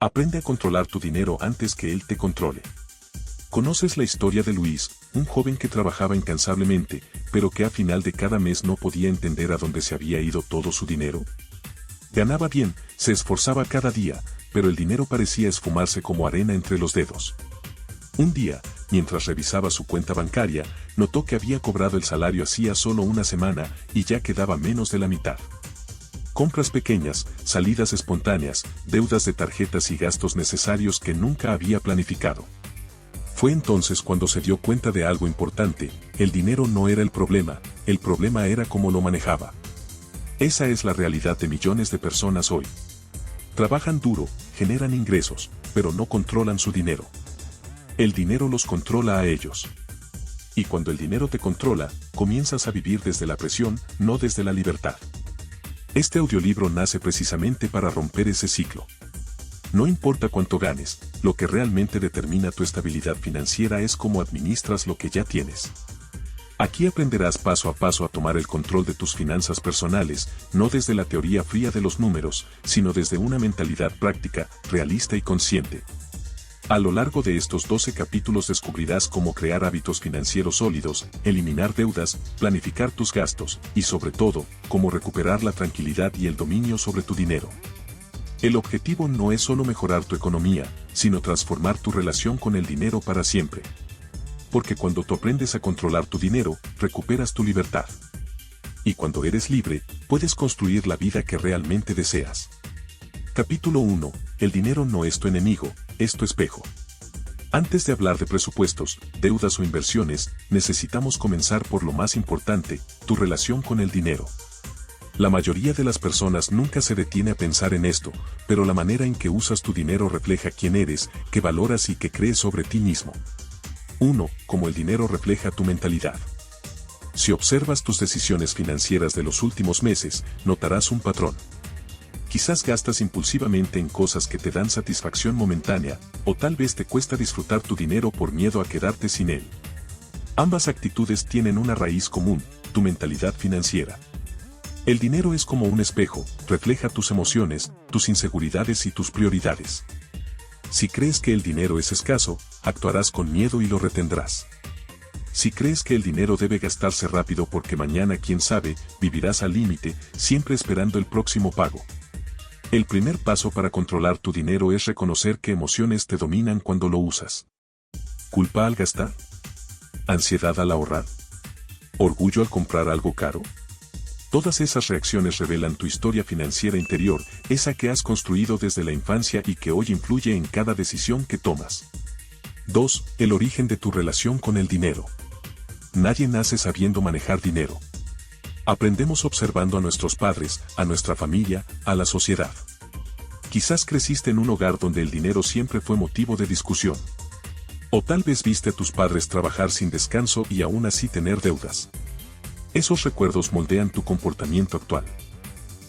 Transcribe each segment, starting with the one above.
Aprende a controlar tu dinero antes que él te controle. ¿Conoces la historia de Luis, un joven que trabajaba incansablemente, pero que a final de cada mes no podía entender a dónde se había ido todo su dinero? Ganaba bien, se esforzaba cada día, pero el dinero parecía esfumarse como arena entre los dedos. Un día, mientras revisaba su cuenta bancaria, notó que había cobrado el salario hacía solo una semana y ya quedaba menos de la mitad. Compras pequeñas, salidas espontáneas, deudas de tarjetas y gastos necesarios que nunca había planificado. Fue entonces cuando se dio cuenta de algo importante: el dinero no era el problema era cómo lo manejaba. Esa es la realidad de millones de personas hoy. Trabajan duro, generan ingresos, pero no controlan su dinero. El dinero los controla a ellos. Y cuando el dinero te controla, comienzas a vivir desde la presión, no desde la libertad. Este audiolibro nace precisamente para romper ese ciclo. No importa cuánto ganes, lo que realmente determina tu estabilidad financiera es cómo administras lo que ya tienes. Aquí aprenderás paso a paso a tomar el control de tus finanzas personales, no desde la teoría fría de los números, sino desde una mentalidad práctica, realista y consciente. A lo largo de estos 12 capítulos descubrirás cómo crear hábitos financieros sólidos, eliminar deudas, planificar tus gastos, y sobre todo, cómo recuperar la tranquilidad y el dominio sobre tu dinero. El objetivo no es solo mejorar tu economía, sino transformar tu relación con el dinero para siempre. Porque cuando tú aprendes a controlar tu dinero, recuperas tu libertad. Y cuando eres libre, puedes construir la vida que realmente deseas. Capítulo 1. El dinero no es tu enemigo, es tu espejo. Antes de hablar de presupuestos, deudas o inversiones, necesitamos comenzar por lo más importante: tu relación con el dinero. La mayoría de las personas nunca se detiene a pensar en esto, pero la manera en que usas tu dinero refleja quién eres, qué valoras y qué crees sobre ti mismo. 1. Cómo el dinero refleja tu mentalidad. Si observas tus decisiones financieras de los últimos meses, notarás un patrón. Quizás gastas impulsivamente en cosas que te dan satisfacción momentánea, o tal vez te cuesta disfrutar tu dinero por miedo a quedarte sin él. Ambas actitudes tienen una raíz común: tu mentalidad financiera. El dinero es como un espejo, refleja tus emociones, tus inseguridades y tus prioridades. Si crees que el dinero es escaso, actuarás con miedo y lo retendrás. Si crees que el dinero debe gastarse rápido porque mañana, quién sabe, vivirás al límite, siempre esperando el próximo pago. El primer paso para controlar tu dinero es reconocer qué emociones te dominan cuando lo usas. ¿Culpa al gastar? ¿Ansiedad al ahorrar? ¿Orgullo al comprar algo caro? Todas esas reacciones revelan tu historia financiera interior, esa que has construido desde la infancia y que hoy influye en cada decisión que tomas. 2. El origen de tu relación con el dinero. Nadie nace sabiendo manejar dinero. Aprendemos observando a nuestros padres, a nuestra familia, a la sociedad. Quizás creciste en un hogar donde el dinero siempre fue motivo de discusión. O tal vez viste a tus padres trabajar sin descanso y aún así tener deudas. Esos recuerdos moldean tu comportamiento actual.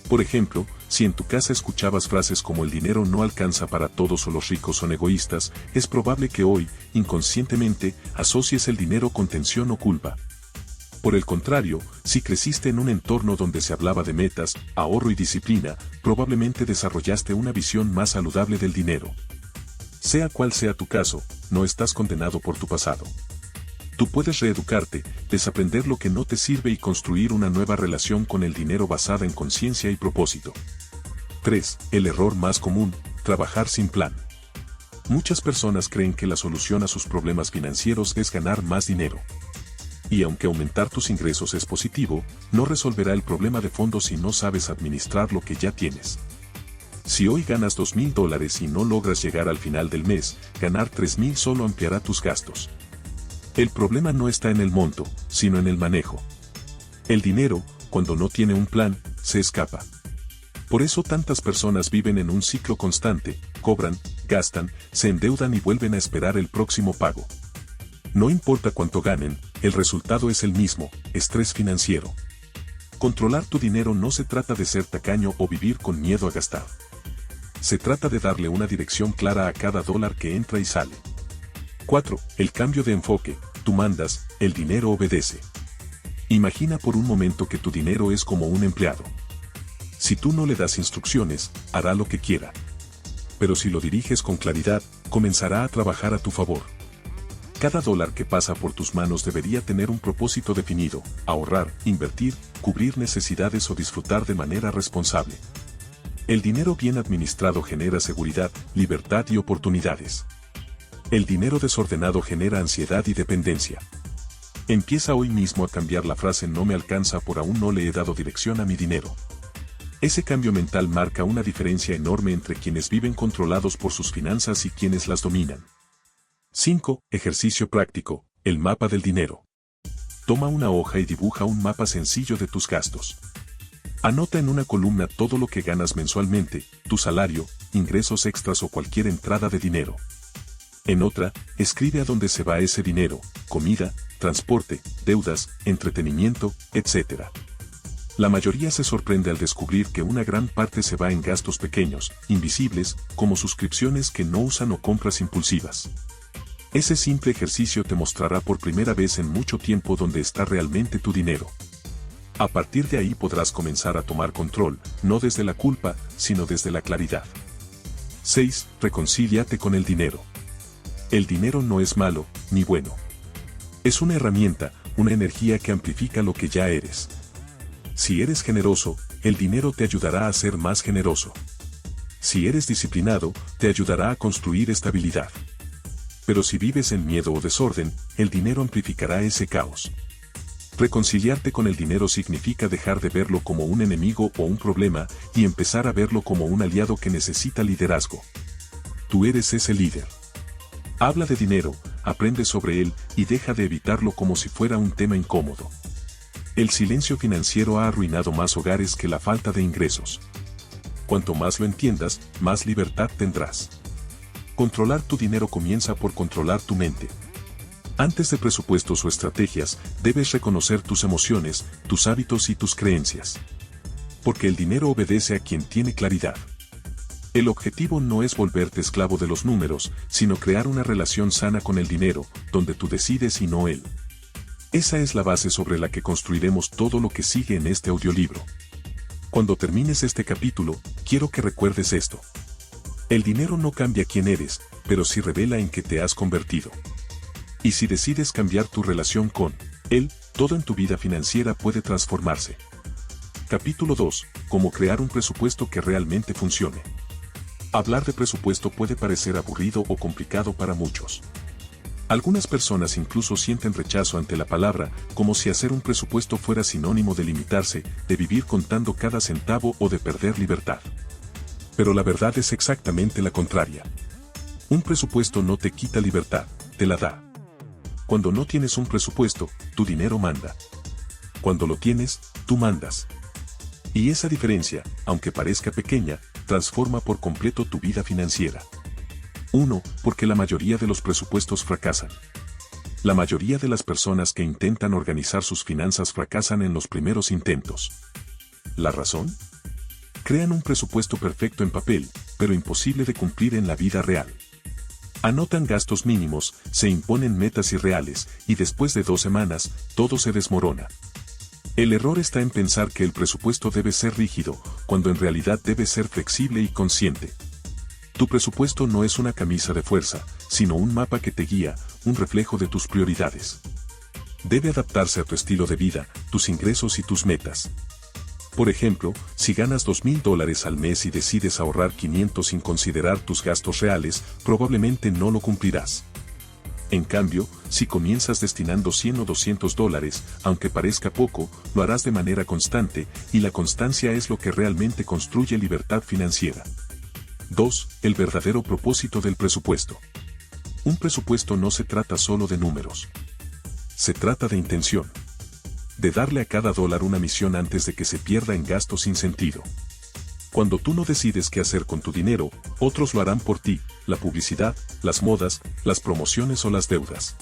Por ejemplo, si en tu casa escuchabas frases como "el dinero no alcanza para todos" o "los ricos son egoístas", es probable que hoy, inconscientemente, asocies el dinero con tensión o culpa. Por el contrario, si creciste en un entorno donde se hablaba de metas, ahorro y disciplina, probablemente desarrollaste una visión más saludable del dinero. Sea cual sea tu caso, no estás condenado por tu pasado. Tú puedes reeducarte, desaprender lo que no te sirve y construir una nueva relación con el dinero basada en conciencia y propósito. 3. El error más común: trabajar sin plan. Muchas personas creen que la solución a sus problemas financieros es ganar más dinero. Y aunque aumentar tus ingresos es positivo, no resolverá el problema de fondo si no sabes administrar lo que ya tienes. Si hoy ganas $2,000 y no logras llegar al final del mes, ganar 3,000 solo ampliará tus gastos. El problema no está en el monto, sino en el manejo. El dinero, cuando no tiene un plan, se escapa. Por eso tantas personas viven en un ciclo constante: cobran, gastan, se endeudan y vuelven a esperar el próximo pago. No importa cuánto ganen, el resultado es el mismo: estrés financiero. Controlar tu dinero no se trata de ser tacaño o vivir con miedo a gastar. Se trata de darle una dirección clara a cada dólar que entra y sale. 4. El cambio de enfoque: tú mandas, el dinero obedece. Imagina por un momento que tu dinero es como un empleado. Si tú no le das instrucciones, hará lo que quiera. Pero si lo diriges con claridad, comenzará a trabajar a tu favor. Cada dólar que pasa por tus manos debería tener un propósito definido: ahorrar, invertir, cubrir necesidades o disfrutar de manera responsable. El dinero bien administrado genera seguridad, libertad y oportunidades. El dinero desordenado genera ansiedad y dependencia. Empieza hoy mismo a cambiar la frase "no me alcanza por aún no le he dado dirección a mi dinero". Ese cambio mental marca una diferencia enorme entre quienes viven controlados por sus finanzas y quienes las dominan. 5. Ejercicio práctico: el mapa del dinero. Toma una hoja y dibuja un mapa sencillo de tus gastos. Anota en una columna todo lo que ganas mensualmente, tu salario, ingresos extras o cualquier entrada de dinero. En otra, escribe a dónde se va ese dinero: comida, transporte, deudas, entretenimiento, etc. La mayoría se sorprende al descubrir que una gran parte se va en gastos pequeños, invisibles, como suscripciones que no usan o compras impulsivas. Ese simple ejercicio te mostrará por primera vez en mucho tiempo dónde está realmente tu dinero. A partir de ahí podrás comenzar a tomar control, no desde la culpa, sino desde la claridad. 6. Reconcíliate con el dinero. El dinero no es malo, ni bueno. Es una herramienta, una energía que amplifica lo que ya eres. Si eres generoso, el dinero te ayudará a ser más generoso. Si eres disciplinado, te ayudará a construir estabilidad. Pero si vives en miedo o desorden, el dinero amplificará ese caos. Reconciliarte con el dinero significa dejar de verlo como un enemigo o un problema y empezar a verlo como un aliado que necesita liderazgo. Tú eres ese líder. Habla de dinero, aprende sobre él y deja de evitarlo como si fuera un tema incómodo. El silencio financiero ha arruinado más hogares que la falta de ingresos. Cuanto más lo entiendas, más libertad tendrás. Controlar tu dinero comienza por controlar tu mente. Antes de presupuestos o estrategias, debes reconocer tus emociones, tus hábitos y tus creencias. Porque el dinero obedece a quien tiene claridad. El objetivo no es volverte esclavo de los números, sino crear una relación sana con el dinero, donde tú decides y no él. Esa es la base sobre la que construiremos todo lo que sigue en este audiolibro. Cuando termines este capítulo, quiero que recuerdes esto. El dinero no cambia quién eres, pero sí revela en qué te has convertido. Y si decides cambiar tu relación con él, todo en tu vida financiera puede transformarse. Capítulo 2. Cómo crear un presupuesto que realmente funcione. Hablar de presupuesto puede parecer aburrido o complicado para muchos. Algunas personas incluso sienten rechazo ante la palabra, como si hacer un presupuesto fuera sinónimo de limitarse, de vivir contando cada centavo o de perder libertad. Pero la verdad es exactamente la contraria. Un presupuesto no te quita libertad, te la da. Cuando no tienes un presupuesto, tu dinero manda. Cuando lo tienes, tú mandas. Y esa diferencia, aunque parezca pequeña, transforma por completo tu vida financiera. 1. Porque la mayoría de los presupuestos fracasan. La mayoría de las personas que intentan organizar sus finanzas fracasan en los primeros intentos. ¿La razón? Crean un presupuesto perfecto en papel, pero imposible de cumplir en la vida real. Anotan gastos mínimos, se imponen metas irreales, y después de 2 semanas, todo se desmorona. El error está en pensar que el presupuesto debe ser rígido, cuando en realidad debe ser flexible y consciente. Tu presupuesto no es una camisa de fuerza, sino un mapa que te guía, un reflejo de tus prioridades. Debe adaptarse a tu estilo de vida, tus ingresos y tus metas. Por ejemplo, si ganas $2,000 al mes y decides ahorrar 500 sin considerar tus gastos reales, probablemente no lo cumplirás. En cambio, si comienzas destinando $100 o $200, aunque parezca poco, lo harás de manera constante, y la constancia es lo que realmente construye libertad financiera. 2. El verdadero propósito del presupuesto. Un presupuesto no se trata solo de números. Se trata de intención. De darle a cada dólar una misión antes de que se pierda en gastos sin sentido. Cuando tú no decides qué hacer con tu dinero, otros lo harán por ti: la publicidad, las modas, las promociones o las deudas.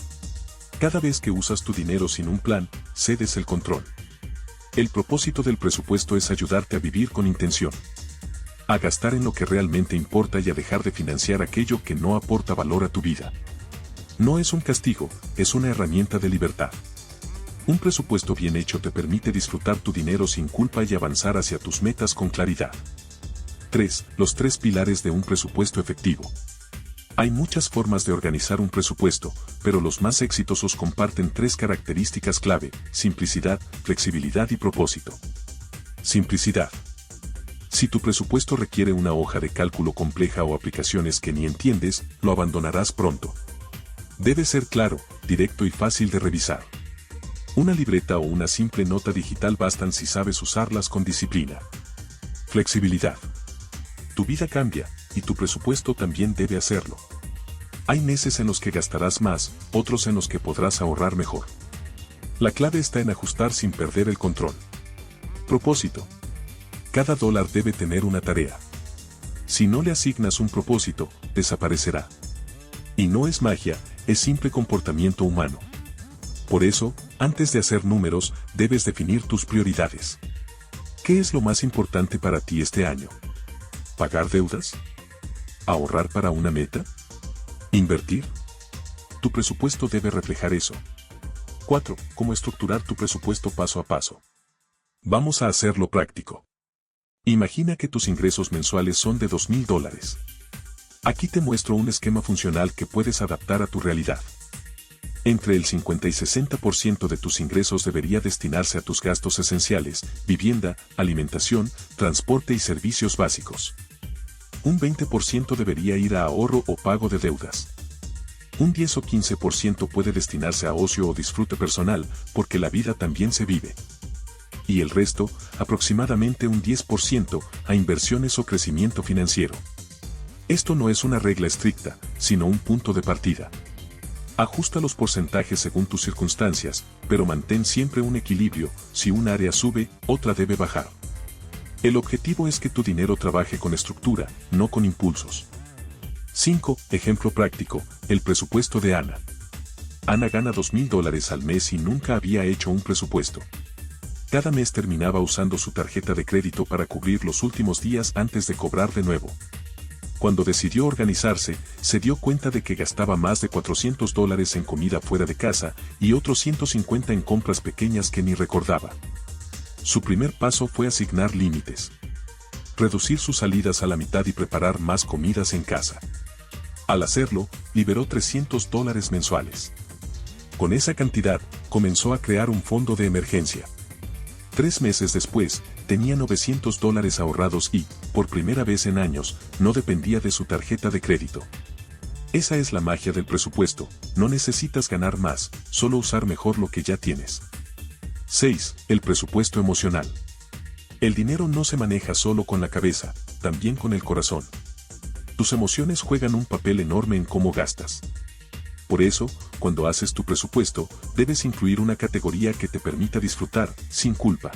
Cada vez que usas tu dinero sin un plan, cedes el control. El propósito del presupuesto es ayudarte a vivir con intención. A gastar en lo que realmente importa y a dejar de financiar aquello que no aporta valor a tu vida. No es un castigo, es una herramienta de libertad. Un presupuesto bien hecho te permite disfrutar tu dinero sin culpa y avanzar hacia tus metas con claridad. 3. Los tres pilares de un presupuesto efectivo. Hay muchas formas de organizar un presupuesto, pero los más exitosos comparten tres características clave: simplicidad, flexibilidad y propósito. Simplicidad. Si tu presupuesto requiere una hoja de cálculo compleja o aplicaciones que ni entiendes, lo abandonarás pronto. Debe ser claro, directo y fácil de revisar. Una libreta o una simple nota digital bastan si sabes usarlas con disciplina. Flexibilidad. Tu vida cambia, y tu presupuesto también debe hacerlo. Hay meses en los que gastarás más, otros en los que podrás ahorrar mejor. La clave está en ajustar sin perder el control. Propósito. Cada dólar debe tener una tarea. Si no le asignas un propósito, desaparecerá. Y no es magia, es simple comportamiento humano. Por eso, antes de hacer números, debes definir tus prioridades. ¿Qué es lo más importante para ti este año? ¿Pagar deudas? ¿Ahorrar para una meta? ¿Invertir? Tu presupuesto debe reflejar eso. 4. ¿Cómo estructurar tu presupuesto paso a paso? Vamos a hacerlo práctico. Imagina que tus ingresos mensuales son de $2,000. Aquí te muestro un esquema funcional que puedes adaptar a tu realidad. Entre el 50 y 60% de tus ingresos debería destinarse a tus gastos esenciales: vivienda, alimentación, transporte y servicios básicos. Un 20% debería ir a ahorro o pago de deudas. Un 10 o 15% puede destinarse a ocio o disfrute personal, porque la vida también se vive. Y el resto, aproximadamente un 10%, a inversiones o crecimiento financiero. Esto no es una regla estricta, sino un punto de partida. Ajusta los porcentajes según tus circunstancias, pero mantén siempre un equilibrio: si un área sube, otra debe bajar. El objetivo es que tu dinero trabaje con estructura, no con impulsos. 5. Ejemplo práctico: el presupuesto de Ana. Ana gana $2,000 al mes y nunca había hecho un presupuesto. Cada mes terminaba usando su tarjeta de crédito para cubrir los últimos días antes de cobrar de nuevo. Cuando decidió organizarse, se dio cuenta de que gastaba más de $400 en comida fuera de casa y otros 150 en compras pequeñas que ni recordaba. Su primer paso fue asignar límites. Reducir sus salidas a la mitad y preparar más comidas en casa. Al hacerlo, liberó $300 mensuales. Con esa cantidad, comenzó a crear un fondo de emergencia. 3 meses después, tenía $900 ahorrados y, por primera vez en años, no dependía de su tarjeta de crédito. Esa es la magia del presupuesto: no necesitas ganar más, solo usar mejor lo que ya tienes. 6. El presupuesto emocional. El dinero no se maneja solo con la cabeza, también con el corazón. Tus emociones juegan un papel enorme en cómo gastas. Por eso, cuando haces tu presupuesto, debes incluir una categoría que te permita disfrutar, sin culpa.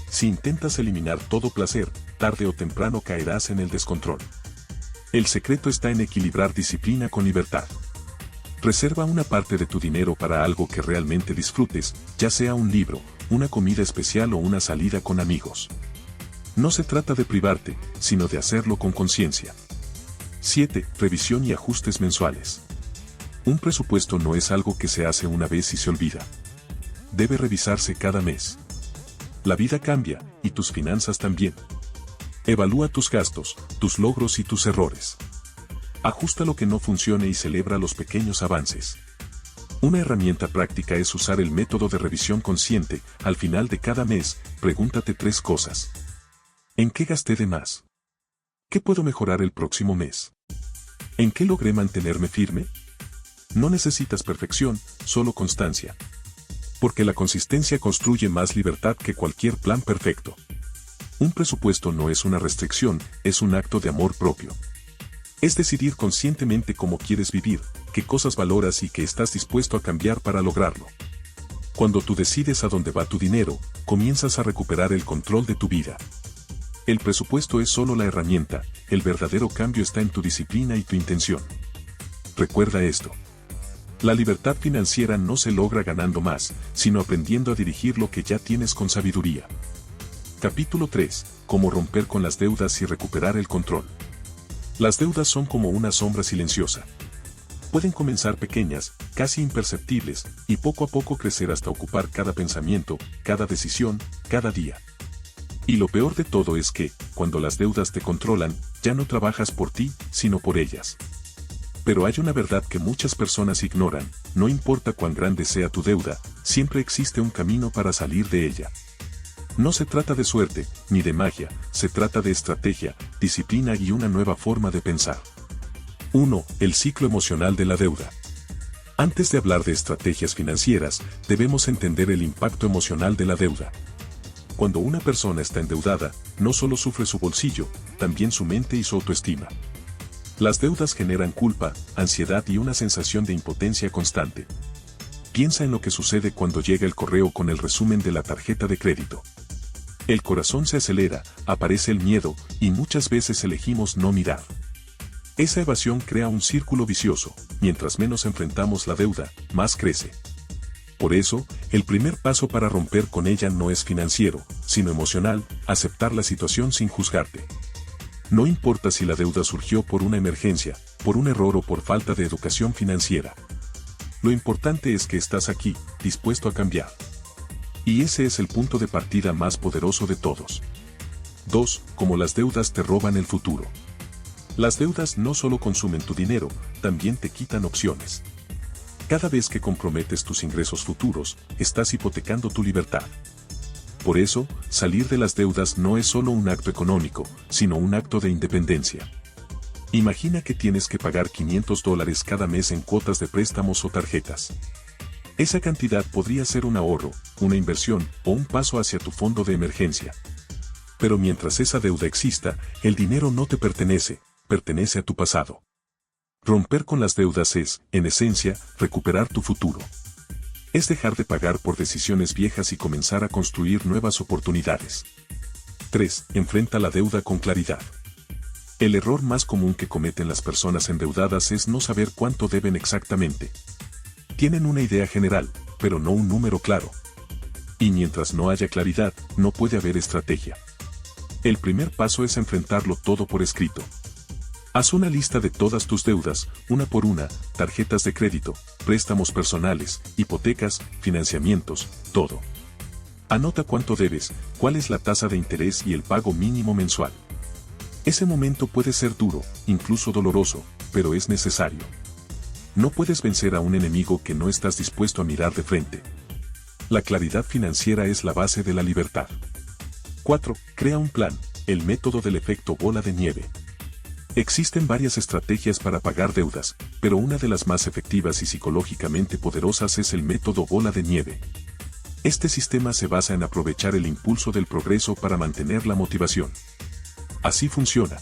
Si intentas eliminar todo placer, tarde o temprano caerás en el descontrol. El secreto está en equilibrar disciplina con libertad. Reserva una parte de tu dinero para algo que realmente disfrutes, ya sea un libro, una comida especial o una salida con amigos. No se trata de privarte, sino de hacerlo con conciencia. 7. Revisión y ajustes mensuales. Un presupuesto no es algo que se hace una vez y se olvida. Debe revisarse cada mes. La vida cambia, y tus finanzas también. Evalúa tus gastos, tus logros y tus errores. Ajusta lo que no funcione y celebra los pequeños avances. Una herramienta práctica es usar el método de revisión consciente. Al final de cada mes, pregúntate 3 cosas. ¿En qué gasté de más? ¿Qué puedo mejorar el próximo mes? ¿En qué logré mantenerme firme? No necesitas perfección, solo constancia. Porque la consistencia construye más libertad que cualquier plan perfecto. Un presupuesto no es una restricción, es un acto de amor propio. Es decidir conscientemente cómo quieres vivir, qué cosas valoras y qué estás dispuesto a cambiar para lograrlo. Cuando tú decides a dónde va tu dinero, comienzas a recuperar el control de tu vida. El presupuesto es solo la herramienta, el verdadero cambio está en tu disciplina y tu intención. Recuerda esto. La libertad financiera no se logra ganando más, sino aprendiendo a dirigir lo que ya tienes con sabiduría. Capítulo 3. Cómo romper con las deudas y recuperar el control. Las deudas son como una sombra silenciosa. Pueden comenzar pequeñas, casi imperceptibles, y poco a poco crecer hasta ocupar cada pensamiento, cada decisión, cada día. Y lo peor de todo es que, cuando las deudas te controlan, ya no trabajas por ti, sino por ellas. Pero hay una verdad que muchas personas ignoran: no importa cuán grande sea tu deuda, siempre existe un camino para salir de ella. No se trata de suerte, ni de magia, se trata de estrategia, disciplina y una nueva forma de pensar. 1. El ciclo emocional de la deuda. Antes de hablar de estrategias financieras, debemos entender el impacto emocional de la deuda. Cuando una persona está endeudada, no solo sufre su bolsillo, también su mente y su autoestima. Las deudas generan culpa, ansiedad y una sensación de impotencia constante. Piensa en lo que sucede cuando llega el correo con el resumen de la tarjeta de crédito. El corazón se acelera, aparece el miedo, y muchas veces elegimos no mirar. Esa evasión crea un círculo vicioso: mientras menos enfrentamos la deuda, más crece. Por eso, el primer paso para romper con ella no es financiero, sino emocional: aceptar la situación sin juzgarte. No importa si la deuda surgió por una emergencia, por un error o por falta de educación financiera. Lo importante es que estás aquí, dispuesto a cambiar. Y ese es el punto de partida más poderoso de todos. 2. Cómo las deudas te roban el futuro. Las deudas no solo consumen tu dinero, también te quitan opciones. Cada vez que comprometes tus ingresos futuros, estás hipotecando tu libertad. Por eso, salir de las deudas no es solo un acto económico, sino un acto de independencia. Imagina que tienes que pagar $500 cada mes en cuotas de préstamos o tarjetas. Esa cantidad podría ser un ahorro, una inversión o un paso hacia tu fondo de emergencia. Pero mientras esa deuda exista, el dinero no te pertenece, pertenece a tu pasado. Romper con las deudas es, en esencia, recuperar tu futuro. Es dejar de pagar por decisiones viejas y comenzar a construir nuevas oportunidades. 3. Enfrenta la deuda con claridad. El error más común que cometen las personas endeudadas es no saber cuánto deben exactamente. Tienen una idea general, pero no un número claro. Y mientras no haya claridad, no puede haber estrategia. El primer paso es enfrentarlo todo por escrito. Haz una lista de todas tus deudas, una por una: tarjetas de crédito, préstamos personales, hipotecas, financiamientos, todo. Anota cuánto debes, cuál es la tasa de interés y el pago mínimo mensual. Ese momento puede ser duro, incluso doloroso, pero es necesario. No puedes vencer a un enemigo que no estás dispuesto a mirar de frente. La claridad financiera es la base de la libertad. 4. Crea un plan, el método del efecto bola de nieve. Existen varias estrategias para pagar deudas, pero una de las más efectivas y psicológicamente poderosas es el método bola de nieve. Este sistema se basa en aprovechar el impulso del progreso para mantener la motivación. Así funciona.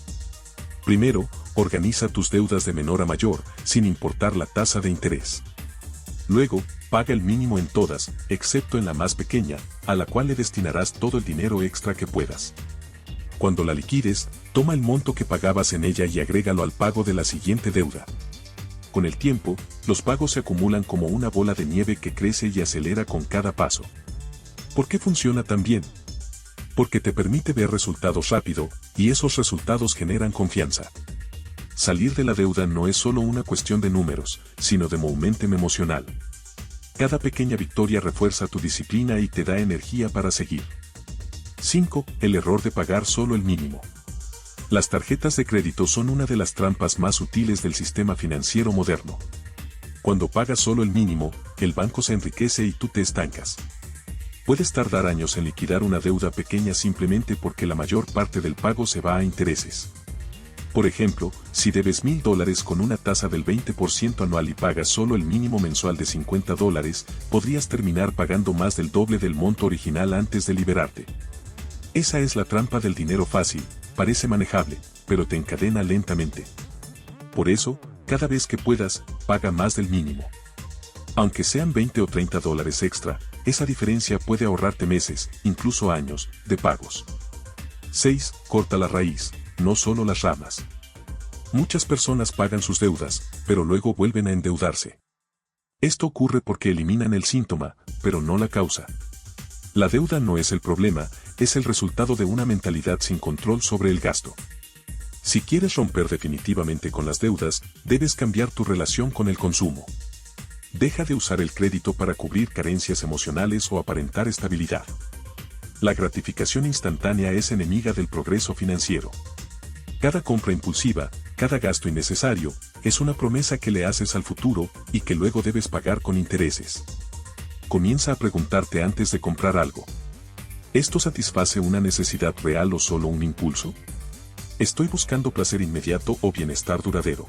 Primero, organiza tus deudas de menor a mayor, sin importar la tasa de interés. Luego, paga el mínimo en todas, excepto en la más pequeña, a la cual le destinarás todo el dinero extra que puedas. Cuando la liquides, toma el monto que pagabas en ella y agrégalo al pago de la siguiente deuda. Con el tiempo, los pagos se acumulan como una bola de nieve que crece y acelera con cada paso. ¿Por qué funciona tan bien? Porque te permite ver resultados rápido, y esos resultados generan confianza. Salir de la deuda no es solo una cuestión de números, sino de momentum emocional. Cada pequeña victoria refuerza tu disciplina y te da energía para seguir. 5. El error de pagar solo el mínimo. Las tarjetas de crédito son una de las trampas más sutiles del sistema financiero moderno. Cuando pagas solo el mínimo, el banco se enriquece y tú te estancas. Puedes tardar años en liquidar una deuda pequeña simplemente porque la mayor parte del pago se va a intereses. Por ejemplo, si debes $1,000 con una tasa del 20% anual y pagas solo el mínimo mensual de $50, podrías terminar pagando más del doble del monto original antes de liberarte. Esa es la trampa del dinero fácil: parece manejable, pero te encadena lentamente. Por eso, cada vez que puedas, paga más del mínimo. Aunque sean $20 o $30 extra, esa diferencia puede ahorrarte meses, incluso años, de pagos. 6. Corta la raíz, no solo las ramas. Muchas personas pagan sus deudas, pero luego vuelven a endeudarse. Esto ocurre porque eliminan el síntoma, pero no la causa. La deuda no es el problema, es el resultado de una mentalidad sin control sobre el gasto. Si quieres romper definitivamente con las deudas, debes cambiar tu relación con el consumo. Deja de usar el crédito para cubrir carencias emocionales o aparentar estabilidad. La gratificación instantánea es enemiga del progreso financiero. Cada compra impulsiva, cada gasto innecesario, es una promesa que le haces al futuro y que luego debes pagar con intereses. Comienza a preguntarte antes de comprar algo. ¿Esto satisface una necesidad real o solo un impulso? ¿Estoy buscando placer inmediato o bienestar duradero?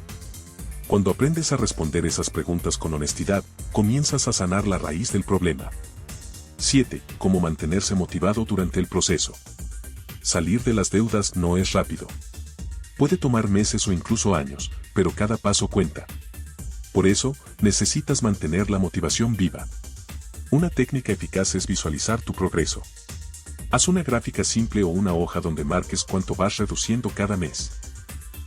Cuando aprendes a responder esas preguntas con honestidad, comienzas a sanar la raíz del problema. 7. Cómo mantenerse motivado durante el proceso. Salir de las deudas no es rápido. Puede tomar meses o incluso años, pero cada paso cuenta. Por eso, necesitas mantener la motivación viva. Una técnica eficaz es visualizar tu progreso. Haz una gráfica simple o una hoja donde marques cuánto vas reduciendo cada mes.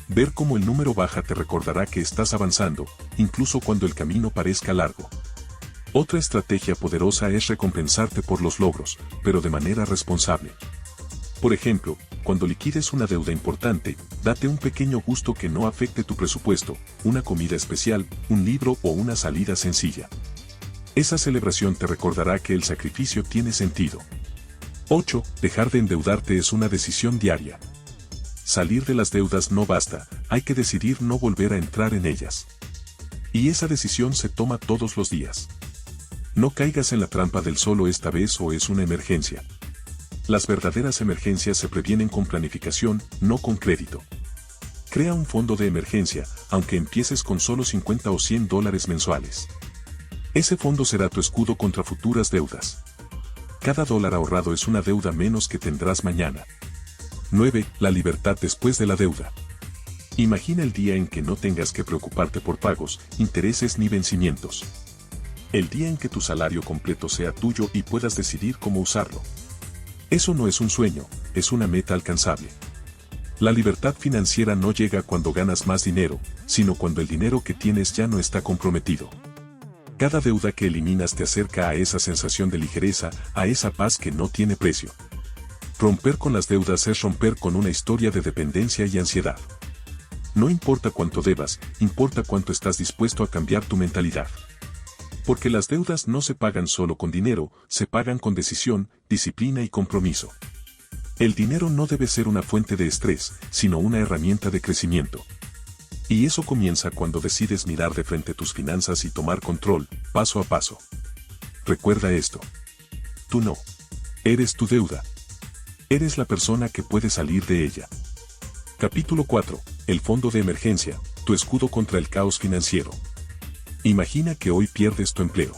Ver cómo el número baja te recordará que estás avanzando, incluso cuando el camino parezca largo. Otra estrategia poderosa es recompensarte por los logros, pero de manera responsable. Por ejemplo, cuando liquides una deuda importante, date un pequeño gusto que no afecte tu presupuesto, una comida especial, un libro o una salida sencilla. Esa celebración te recordará que el sacrificio tiene sentido. 8. Dejar de endeudarte es una decisión diaria. Salir de las deudas no basta, hay que decidir no volver a entrar en ellas. Y esa decisión se toma todos los días. No caigas en la trampa del solo esta vez o es una emergencia. Las verdaderas emergencias se previenen con planificación, no con crédito. Crea un fondo de emergencia, aunque empieces con solo $50 o $100 mensuales. Ese fondo será tu escudo contra futuras deudas. Cada dólar ahorrado es una deuda menos que tendrás mañana. 9. La libertad después de la deuda. Imagina el día en que no tengas que preocuparte por pagos, intereses ni vencimientos. El día en que tu salario completo sea tuyo y puedas decidir cómo usarlo. Eso no es un sueño, es una meta alcanzable. La libertad financiera no llega cuando ganas más dinero, sino cuando el dinero que tienes ya no está comprometido. Cada deuda que eliminas te acerca a esa sensación de ligereza, a esa paz que no tiene precio. Romper con las deudas es romper con una historia de dependencia y ansiedad. No importa cuánto debas, importa cuánto estás dispuesto a cambiar tu mentalidad. Porque las deudas no se pagan solo con dinero, se pagan con decisión, disciplina y compromiso. El dinero no debe ser una fuente de estrés, sino una herramienta de crecimiento. Y eso comienza cuando decides mirar de frente tus finanzas y tomar control, paso a paso. Recuerda esto. Tú no eres tu deuda. Eres la persona que puede salir de ella. Capítulo 4. El fondo de emergencia, tu escudo contra el caos financiero. Imagina que hoy pierdes tu empleo.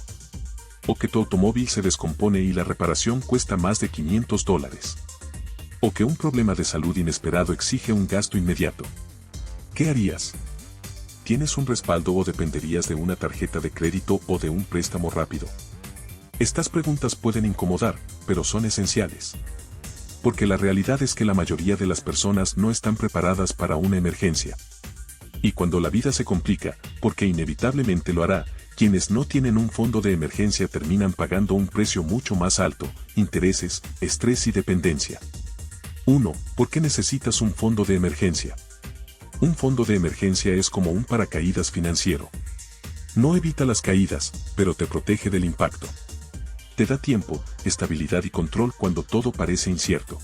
O que tu automóvil se descompone y la reparación cuesta más de $500. O que un problema de salud inesperado exige un gasto inmediato. ¿Qué harías? ¿Tienes un respaldo o dependerías de una tarjeta de crédito o de un préstamo rápido? Estas preguntas pueden incomodar, pero son esenciales. Porque la realidad es que la mayoría de las personas no están preparadas para una emergencia. Y cuando la vida se complica, porque inevitablemente lo hará, quienes no tienen un fondo de emergencia terminan pagando un precio mucho más alto, intereses, estrés y dependencia. 1. ¿Por qué necesitas un fondo de emergencia? Un fondo de emergencia es como un paracaídas financiero. No evita las caídas, pero te protege del impacto. Te da tiempo, estabilidad y control cuando todo parece incierto.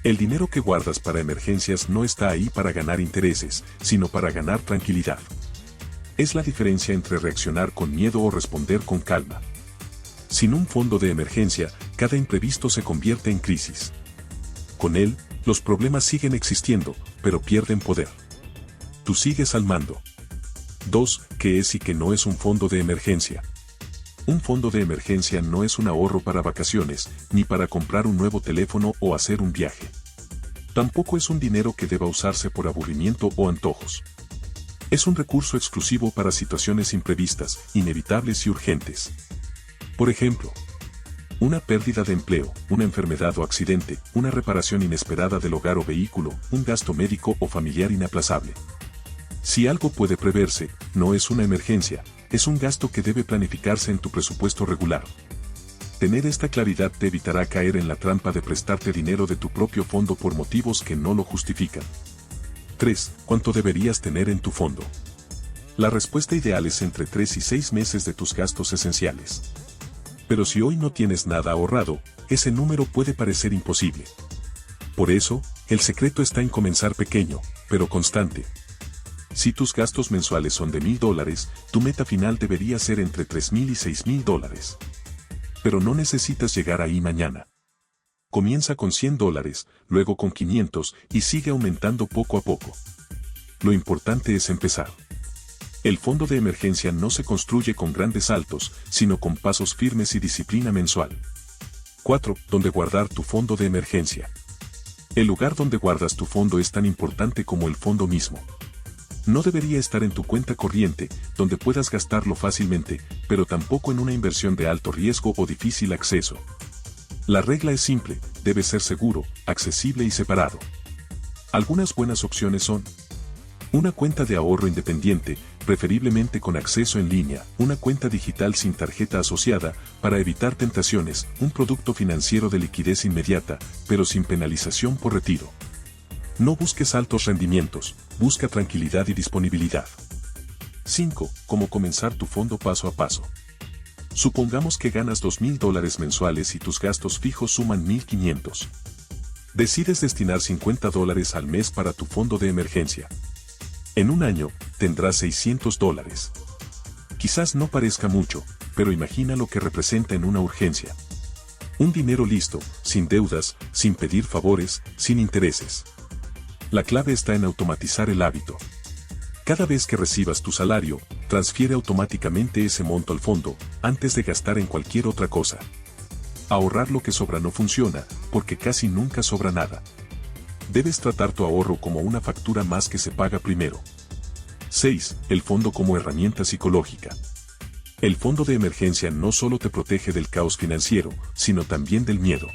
El dinero que guardas para emergencias no está ahí para ganar intereses, sino para ganar tranquilidad. Es la diferencia entre reaccionar con miedo o responder con calma. Sin un fondo de emergencia, cada imprevisto se convierte en crisis. Con él, los problemas siguen existiendo, pero pierden poder. Tú sigues al mando. 2. ¿Qué es y qué no es un fondo de emergencia? Un fondo de emergencia no es un ahorro para vacaciones, ni para comprar un nuevo teléfono o hacer un viaje. Tampoco es un dinero que deba usarse por aburrimiento o antojos. Es un recurso exclusivo para situaciones imprevistas, inevitables y urgentes. Por ejemplo, una pérdida de empleo, una enfermedad o accidente, una reparación inesperada del hogar o vehículo, un gasto médico o familiar inaplazable. Si algo puede preverse, no es una emergencia, es un gasto que debe planificarse en tu presupuesto regular. Tener esta claridad te evitará caer en la trampa de prestarte dinero de tu propio fondo por motivos que no lo justifican. 3. ¿Cuánto deberías tener en tu fondo? La respuesta ideal es entre 3 y 6 meses de tus gastos esenciales. Pero si hoy no tienes nada ahorrado, ese número puede parecer imposible. Por eso, el secreto está en comenzar pequeño, pero constante. Si tus gastos mensuales son de $1,000, tu meta final debería ser entre $3,000 y $6,000. Pero no necesitas llegar ahí mañana. Comienza con $100, luego con 500 y sigue aumentando poco a poco. Lo importante es empezar. El fondo de emergencia no se construye con grandes saltos, sino con pasos firmes y disciplina mensual. 4. ¿Dónde guardar tu fondo de emergencia? El lugar donde guardas tu fondo es tan importante como el fondo mismo. No debería estar en tu cuenta corriente, donde puedas gastarlo fácilmente, pero tampoco en una inversión de alto riesgo o difícil acceso. La regla es simple, debe ser seguro, accesible y separado. Algunas buenas opciones son: una cuenta de ahorro independiente, preferiblemente con acceso en línea, una cuenta digital sin tarjeta asociada, para evitar tentaciones, un producto financiero de liquidez inmediata, pero sin penalización por retiro. No busques altos rendimientos, busca tranquilidad y disponibilidad. 5. ¿Cómo comenzar tu fondo paso a paso? Supongamos que ganas $2,000 mensuales y tus gastos fijos suman $1,500. Decides destinar $50 al mes para tu fondo de emergencia. En un año, tendrás $600. Quizás no parezca mucho, pero imagina lo que representa en una urgencia. Un dinero listo, sin deudas, sin pedir favores, sin intereses. La clave está en automatizar el hábito. Cada vez que recibas tu salario, transfiere automáticamente ese monto al fondo, antes de gastar en cualquier otra cosa. Ahorrar lo que sobra no funciona, porque casi nunca sobra nada. Debes tratar tu ahorro como una factura más que se paga primero. 6. El fondo como herramienta psicológica. El fondo de emergencia no solo te protege del caos financiero, sino también del miedo.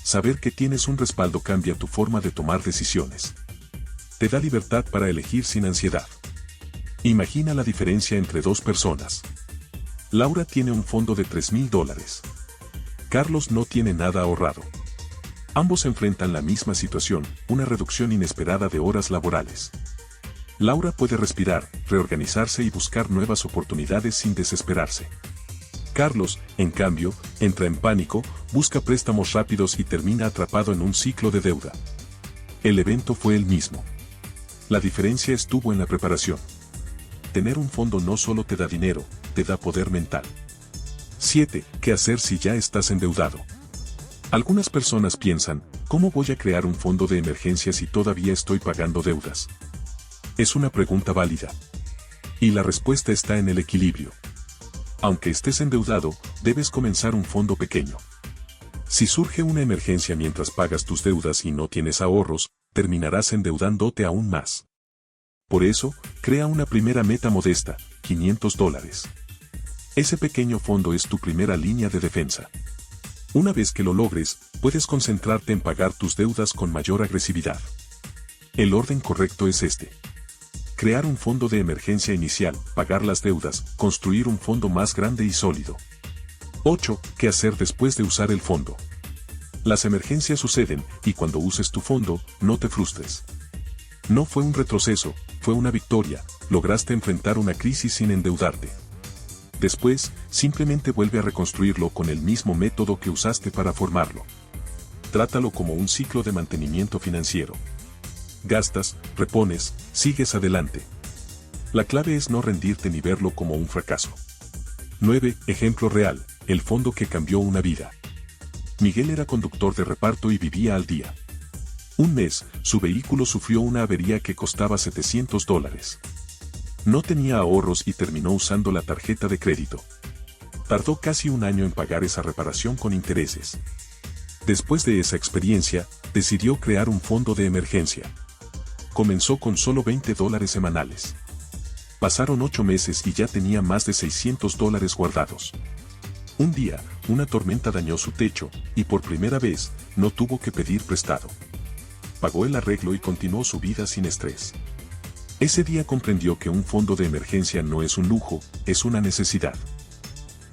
Saber que tienes un respaldo cambia tu forma de tomar decisiones. Te da libertad para elegir sin ansiedad. Imagina la diferencia entre dos personas. Laura tiene un fondo de $3,000. Carlos no tiene nada ahorrado. Ambos enfrentan la misma situación, una reducción inesperada de horas laborales. Laura puede respirar, reorganizarse y buscar nuevas oportunidades sin desesperarse. Carlos, en cambio, entra en pánico, busca préstamos rápidos y termina atrapado en un ciclo de deuda. El evento fue el mismo. La diferencia estuvo en la preparación. Tener un fondo no solo te da dinero, te da poder mental. 7. ¿Qué hacer si ya estás endeudado? Algunas personas piensan, ¿cómo voy a crear un fondo de emergencia si todavía estoy pagando deudas? Es una pregunta válida. Y la respuesta está en el equilibrio. Aunque estés endeudado, debes comenzar un fondo pequeño. Si surge una emergencia mientras pagas tus deudas y no tienes ahorros, terminarás endeudándote aún más. Por eso, crea una primera meta modesta, $500. Ese pequeño fondo es tu primera línea de defensa. Una vez que lo logres, puedes concentrarte en pagar tus deudas con mayor agresividad. El orden correcto es este. Crear un fondo de emergencia inicial, pagar las deudas, construir un fondo más grande y sólido. 8. ¿Qué hacer después de usar el fondo? Las emergencias suceden, y cuando uses tu fondo, no te frustres. No fue un retroceso, fue una victoria, lograste enfrentar una crisis sin endeudarte. Después, simplemente vuelve a reconstruirlo con el mismo método que usaste para formarlo. Trátalo como un ciclo de mantenimiento financiero. Gastas, repones, sigues adelante. La clave es no rendirte ni verlo como un fracaso. 9. Ejemplo real, el fondo que cambió una vida. Miguel era conductor de reparto y vivía al día. Un mes, su vehículo sufrió una avería que costaba $700. No tenía ahorros y terminó usando la tarjeta de crédito. Tardó casi un año en pagar esa reparación con intereses. Después de esa experiencia, decidió crear un fondo de emergencia. Comenzó con solo $20 semanales. Pasaron 8 meses y ya tenía más de $600 guardados. Un día, una tormenta dañó su techo, y por primera vez, no tuvo que pedir prestado. Pagó el arreglo y continuó su vida sin estrés. Ese día comprendió que un fondo de emergencia no es un lujo, es una necesidad.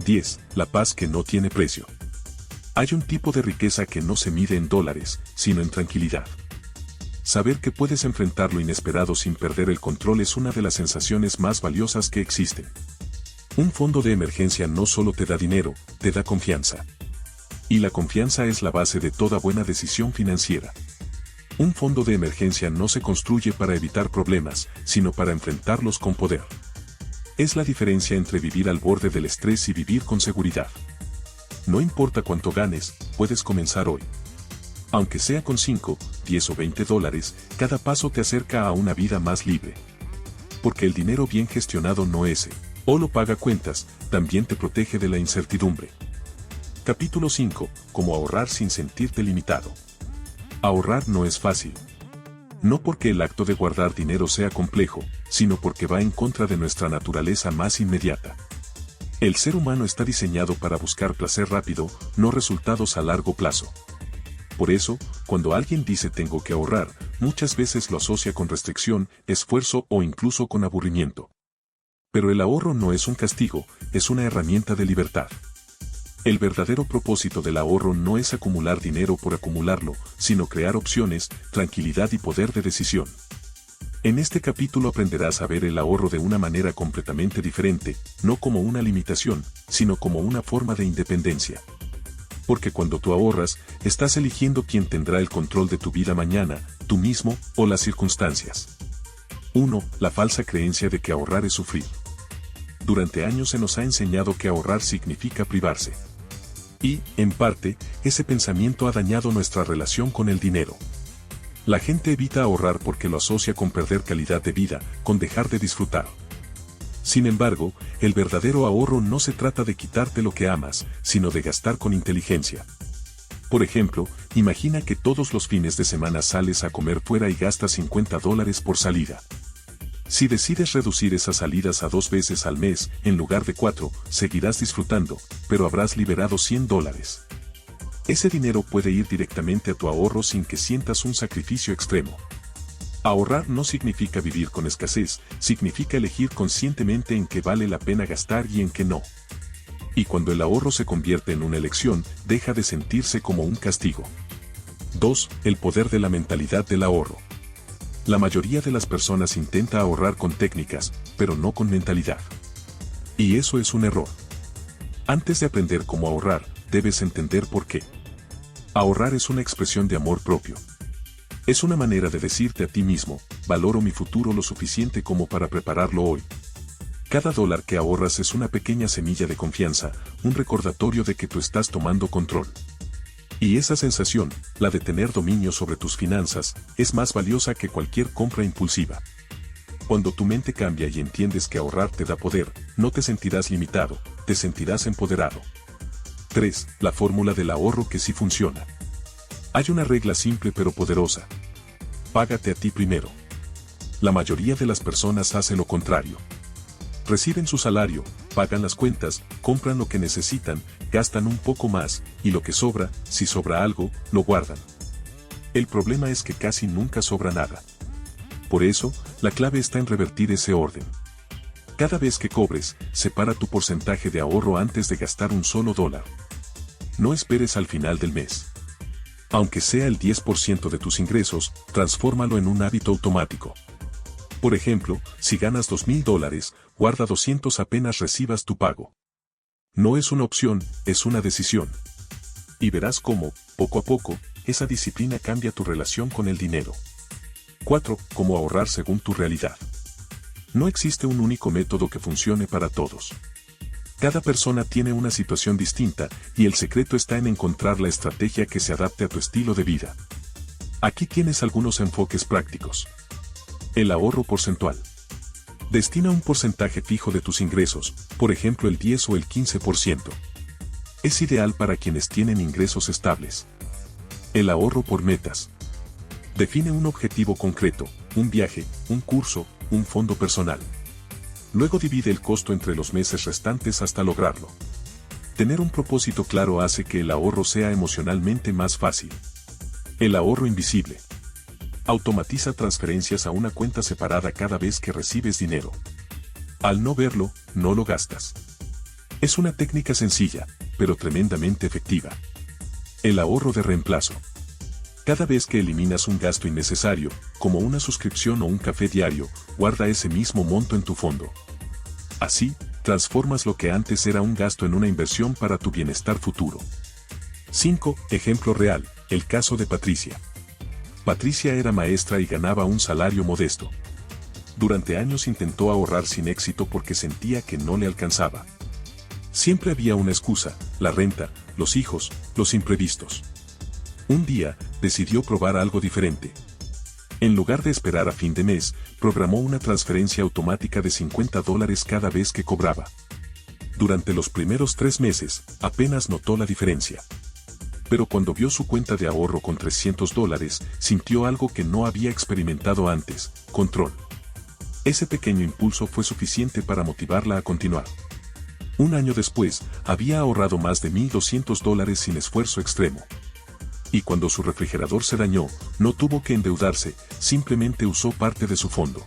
10. La paz que no tiene precio. Hay un tipo de riqueza que no se mide en dólares, sino en tranquilidad. Saber que puedes enfrentar lo inesperado sin perder el control es una de las sensaciones más valiosas que existen. Un fondo de emergencia no solo te da dinero, te da confianza. Y la confianza es la base de toda buena decisión financiera. Un fondo de emergencia no se construye para evitar problemas, sino para enfrentarlos con poder. Es la diferencia entre vivir al borde del estrés y vivir con seguridad. No importa cuánto ganes, puedes comenzar hoy. Aunque sea con 5, 10 o 20 dólares, cada paso te acerca a una vida más libre. Porque el dinero bien gestionado no es solo paga cuentas, también te protege de la incertidumbre. Capítulo 5. Cómo ahorrar sin sentirte limitado. Ahorrar no es fácil. No porque el acto de guardar dinero sea complejo, sino porque va en contra de nuestra naturaleza más inmediata. El ser humano está diseñado para buscar placer rápido, no resultados a largo plazo. Por eso, cuando alguien dice tengo que ahorrar, muchas veces lo asocia con restricción, esfuerzo o incluso con aburrimiento. Pero el ahorro no es un castigo, es una herramienta de libertad. El verdadero propósito del ahorro no es acumular dinero por acumularlo, sino crear opciones, tranquilidad y poder de decisión. En este capítulo aprenderás a ver el ahorro de una manera completamente diferente, no como una limitación, sino como una forma de independencia. Porque cuando tú ahorras, estás eligiendo quién tendrá el control de tu vida mañana, tú mismo o las circunstancias. 1. La falsa creencia de que ahorrar es sufrir. Durante años se nos ha enseñado que ahorrar significa privarse. Y, en parte, ese pensamiento ha dañado nuestra relación con el dinero. La gente evita ahorrar porque lo asocia con perder calidad de vida, con dejar de disfrutar. Sin embargo, el verdadero ahorro no se trata de quitarte lo que amas, sino de gastar con inteligencia. Por ejemplo, imagina que todos los fines de semana sales a comer fuera y gastas 50 dólares por salida. Si decides reducir esas salidas a 2 veces al mes, en lugar de 4, seguirás disfrutando, pero habrás liberado 100 dólares. Ese dinero puede ir directamente a tu ahorro sin que sientas un sacrificio extremo. Ahorrar no significa vivir con escasez, significa elegir conscientemente en qué vale la pena gastar y en qué no. Y cuando el ahorro se convierte en una elección, deja de sentirse como un castigo. 2. El poder de la mentalidad del ahorro. La mayoría de las personas intenta ahorrar con técnicas, pero no con mentalidad. Y eso es un error. Antes de aprender cómo ahorrar, debes entender por qué. Ahorrar es una expresión de amor propio. Es una manera de decirte a ti mismo, valoro mi futuro lo suficiente como para prepararlo hoy. Cada dólar que ahorras es una pequeña semilla de confianza, un recordatorio de que tú estás tomando control. Y esa sensación, la de tener dominio sobre tus finanzas, es más valiosa que cualquier compra impulsiva. Cuando tu mente cambia y entiendes que ahorrar te da poder, no te sentirás limitado, te sentirás empoderado. 3. La fórmula del ahorro que sí funciona. Hay una regla simple pero poderosa. Págate a ti primero. La mayoría de las personas hace lo contrario. Reciben su salario, pagan las cuentas, compran lo que necesitan, gastan un poco más, y lo que sobra, si sobra algo, lo guardan. El problema es que casi nunca sobra nada. Por eso, la clave está en revertir ese orden. Cada vez que cobres, separa tu porcentaje de ahorro antes de gastar un solo dólar. No esperes al final del mes. Aunque sea el 10% de tus ingresos, transfórmalo en un hábito automático. Por ejemplo, si ganas $2,000, guarda 200 apenas recibas tu pago. No es una opción, es una decisión. Y verás cómo, poco a poco, esa disciplina cambia tu relación con el dinero. 4. Cómo ahorrar según tu realidad. No existe un único método que funcione para todos. Cada persona tiene una situación distinta, y el secreto está en encontrar la estrategia que se adapte a tu estilo de vida. Aquí tienes algunos enfoques prácticos. El ahorro porcentual. Destina un porcentaje fijo de tus ingresos, por ejemplo el 10 o el 15%. Es ideal para quienes tienen ingresos estables. El ahorro por metas. Define un objetivo concreto, un viaje, un curso, un fondo personal. Luego divide el costo entre los meses restantes hasta lograrlo. Tener un propósito claro hace que el ahorro sea emocionalmente más fácil. El ahorro invisible. Automatiza transferencias a una cuenta separada cada vez que recibes dinero. Al no verlo, no lo gastas. Es una técnica sencilla, pero tremendamente efectiva. El ahorro de reemplazo. Cada vez que eliminas un gasto innecesario, como una suscripción o un café diario, guarda ese mismo monto en tu fondo. Así, transformas lo que antes era un gasto en una inversión para tu bienestar futuro. 5. Ejemplo real, el caso de Patricia. Patricia era maestra y ganaba un salario modesto. Durante años intentó ahorrar sin éxito porque sentía que no le alcanzaba. Siempre había una excusa: la renta, los hijos, los imprevistos. Un día, decidió probar algo diferente. En lugar de esperar a fin de mes, programó una transferencia automática de $50 cada vez que cobraba. Durante los primeros 3 meses, apenas notó la diferencia. Pero cuando vio su cuenta de ahorro con $300, sintió algo que no había experimentado antes: control. Ese pequeño impulso fue suficiente para motivarla a continuar. Un año después, había ahorrado más de $1,200 sin esfuerzo extremo. Y cuando su refrigerador se dañó, no tuvo que endeudarse, simplemente usó parte de su fondo.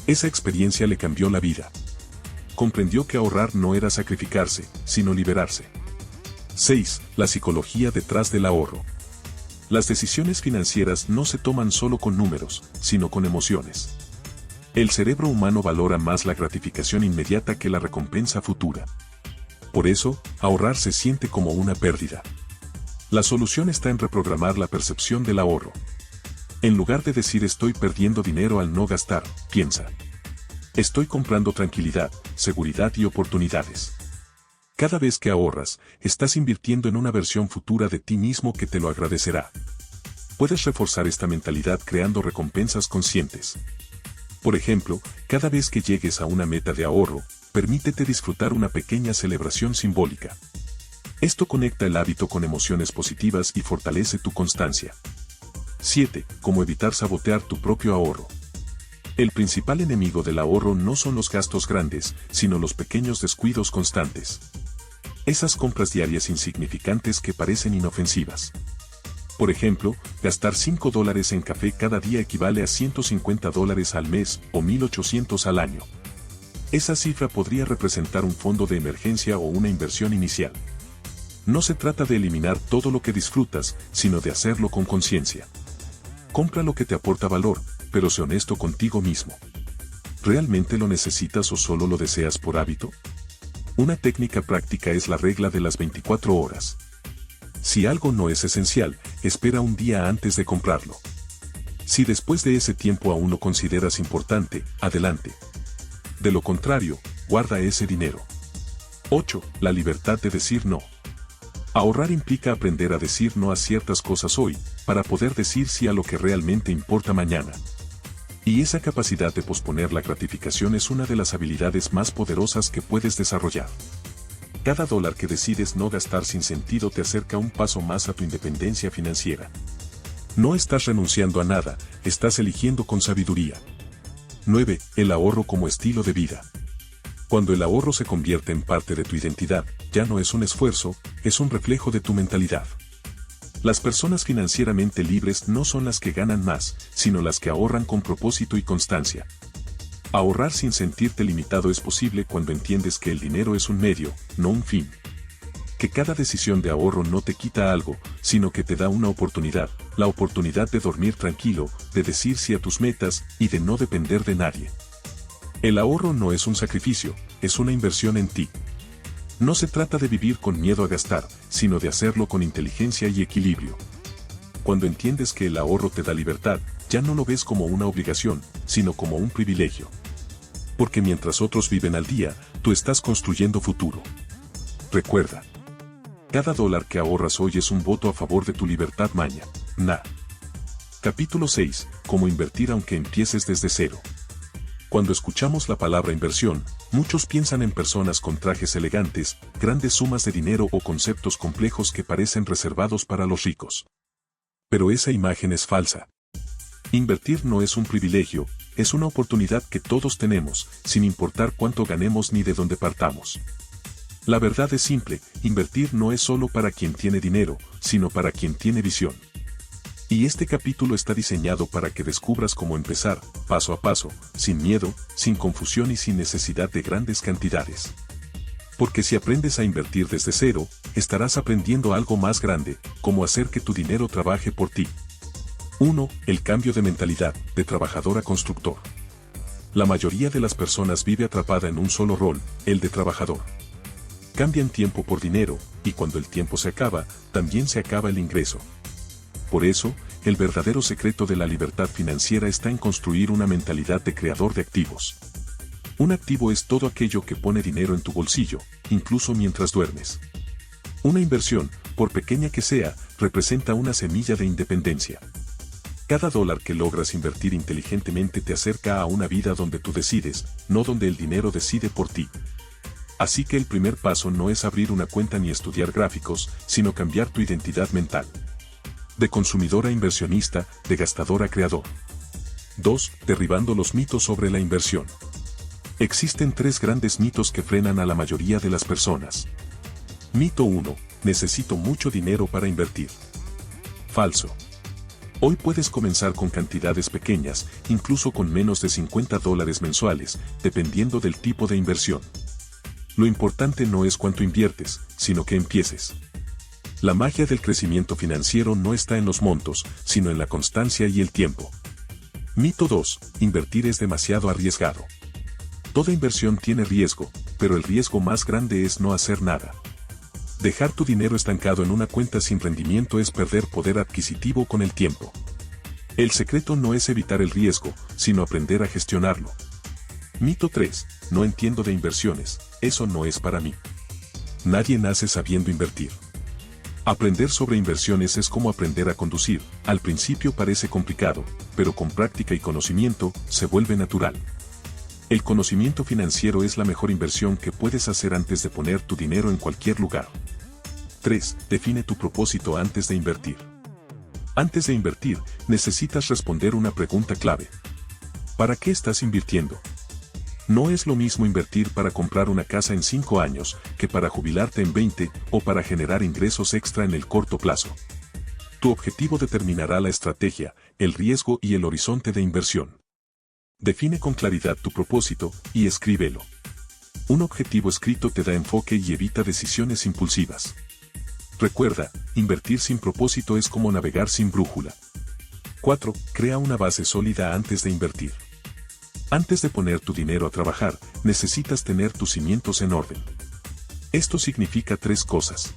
Esa experiencia le cambió la vida. Comprendió que ahorrar no era sacrificarse, sino liberarse. 6. La psicología detrás del ahorro. Las decisiones financieras no se toman solo con números, sino con emociones. El cerebro humano valora más la gratificación inmediata que la recompensa futura. Por eso, ahorrar se siente como una pérdida. La solución está en reprogramar la percepción del ahorro. En lugar de decir estoy perdiendo dinero al no gastar, piensa: estoy comprando tranquilidad, seguridad y oportunidades. Cada vez que ahorras, estás invirtiendo en una versión futura de ti mismo que te lo agradecerá. Puedes reforzar esta mentalidad creando recompensas conscientes. Por ejemplo, cada vez que llegues a una meta de ahorro, permítete disfrutar una pequeña celebración simbólica. Esto conecta el hábito con emociones positivas y fortalece tu constancia. 7. Cómo evitar sabotear tu propio ahorro. El principal enemigo del ahorro no son los gastos grandes, sino los pequeños descuidos constantes. Esas compras diarias insignificantes que parecen inofensivas. Por ejemplo, gastar $5 en café cada día equivale a $150 al mes o $1,800 al año. Esa cifra podría representar un fondo de emergencia o una inversión inicial. No se trata de eliminar todo lo que disfrutas, sino de hacerlo con conciencia. Compra lo que te aporta valor, pero sé honesto contigo mismo. ¿Realmente lo necesitas o solo lo deseas por hábito? Una técnica práctica es la regla de las 24 horas. Si algo no es esencial, espera un día antes de comprarlo. Si después de ese tiempo aún lo consideras importante, adelante. De lo contrario, guarda ese dinero. 8. La libertad de decir no. Ahorrar implica aprender a decir no a ciertas cosas hoy, para poder decir sí a lo que realmente importa mañana. Y esa capacidad de posponer la gratificación es una de las habilidades más poderosas que puedes desarrollar. Cada dólar que decides no gastar sin sentido te acerca un paso más a tu independencia financiera. No estás renunciando a nada, estás eligiendo con sabiduría. 9. El ahorro como estilo de vida. Cuando el ahorro se convierte en parte de tu identidad, ya no es un esfuerzo, es un reflejo de tu mentalidad. Las personas financieramente libres no son las que ganan más, sino las que ahorran con propósito y constancia. Ahorrar sin sentirte limitado es posible cuando entiendes que el dinero es un medio, no un fin. Que cada decisión de ahorro no te quita algo, sino que te da una oportunidad, la oportunidad de dormir tranquilo, de decir sí a tus metas y de no depender de nadie. El ahorro no es un sacrificio, es una inversión en ti. No se trata de vivir con miedo a gastar, sino de hacerlo con inteligencia y equilibrio. Cuando entiendes que el ahorro te da libertad, ya no lo ves como una obligación, sino como un privilegio. Porque mientras otros viven al día, tú estás construyendo futuro. Recuerda, cada dólar que ahorras hoy es un voto a favor de tu libertad mañana. Capítulo 6. Cómo invertir aunque empieces desde cero. Cuando escuchamos la palabra inversión, muchos piensan en personas con trajes elegantes, grandes sumas de dinero o conceptos complejos que parecen reservados para los ricos. Pero esa imagen es falsa. Invertir no es un privilegio, es una oportunidad que todos tenemos, sin importar cuánto ganemos ni de dónde partamos. La verdad es simple, invertir no es solo para quien tiene dinero, sino para quien tiene visión. Y este capítulo está diseñado para que descubras cómo empezar, paso a paso, sin miedo, sin confusión y sin necesidad de grandes cantidades. Porque si aprendes a invertir desde cero, estarás aprendiendo algo más grande, cómo hacer que tu dinero trabaje por ti. 1. El cambio de mentalidad, de trabajador a constructor. La mayoría de las personas vive atrapada en un solo rol, el de trabajador. Cambian tiempo por dinero, y cuando el tiempo se acaba, también se acaba el ingreso. Por eso, el verdadero secreto de la libertad financiera está en construir una mentalidad de creador de activos. Un activo es todo aquello que pone dinero en tu bolsillo, incluso mientras duermes. Una inversión, por pequeña que sea, representa una semilla de independencia. Cada dólar que logras invertir inteligentemente te acerca a una vida donde tú decides, no donde el dinero decide por ti. Así que el primer paso no es abrir una cuenta ni estudiar gráficos, sino cambiar tu identidad mental. De consumidor a inversionista, de gastador a creador. 2. Derribando los mitos sobre la inversión. Existen 3 grandes mitos que frenan a la mayoría de las personas. Mito 1. Necesito mucho dinero para invertir. Falso. Hoy puedes comenzar con cantidades pequeñas, incluso con menos de $50 mensuales, dependiendo del tipo de inversión. Lo importante no es cuánto inviertes, sino que empieces. La magia del crecimiento financiero no está en los montos, sino en la constancia y el tiempo. Mito 2. Invertir es demasiado arriesgado. Toda inversión tiene riesgo, pero el riesgo más grande es no hacer nada. Dejar tu dinero estancado en una cuenta sin rendimiento es perder poder adquisitivo con el tiempo. El secreto no es evitar el riesgo, sino aprender a gestionarlo. Mito 3. No entiendo de inversiones, eso no es para mí. Nadie nace sabiendo invertir. Aprender sobre inversiones es como aprender a conducir, al principio parece complicado, pero con práctica y conocimiento, se vuelve natural. El conocimiento financiero es la mejor inversión que puedes hacer antes de poner tu dinero en cualquier lugar. 3. Define tu propósito antes de invertir. Antes de invertir, necesitas responder una pregunta clave. ¿Para qué estás invirtiendo? No es lo mismo invertir para comprar una casa en 5 años, que para jubilarte en 20, o para generar ingresos extra en el corto plazo. Tu objetivo determinará la estrategia, el riesgo y el horizonte de inversión. Define con claridad tu propósito, y escríbelo. Un objetivo escrito te da enfoque y evita decisiones impulsivas. Recuerda, invertir sin propósito es como navegar sin brújula. 4. Crea una base sólida antes de invertir. Antes de poner tu dinero a trabajar, necesitas tener tus cimientos en orden. Esto significa 3 cosas.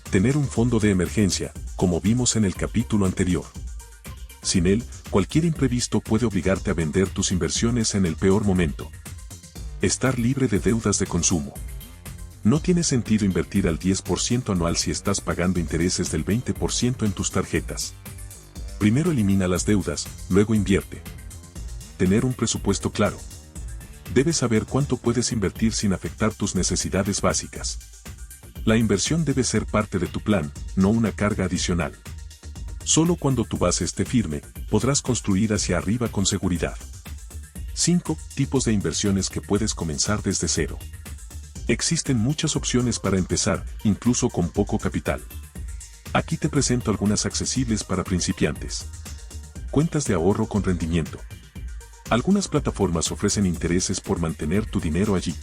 Tener un fondo de emergencia, como vimos en el capítulo anterior. Sin él, cualquier imprevisto puede obligarte a vender tus inversiones en el peor momento. Estar libre de deudas de consumo. No tiene sentido invertir al 10% anual si estás pagando intereses del 20% en tus tarjetas. Primero elimina las deudas, luego invierte. Tener un presupuesto claro. Debes saber cuánto puedes invertir sin afectar tus necesidades básicas. La inversión debe ser parte de tu plan, no una carga adicional. Solo cuando tu base esté firme, podrás construir hacia arriba con seguridad. 5. Tipos de inversiones que puedes comenzar desde cero. Existen muchas opciones para empezar, incluso con poco capital. Aquí te presento algunas accesibles para principiantes. Cuentas de ahorro con rendimiento. Algunas plataformas ofrecen intereses por mantener tu dinero allí.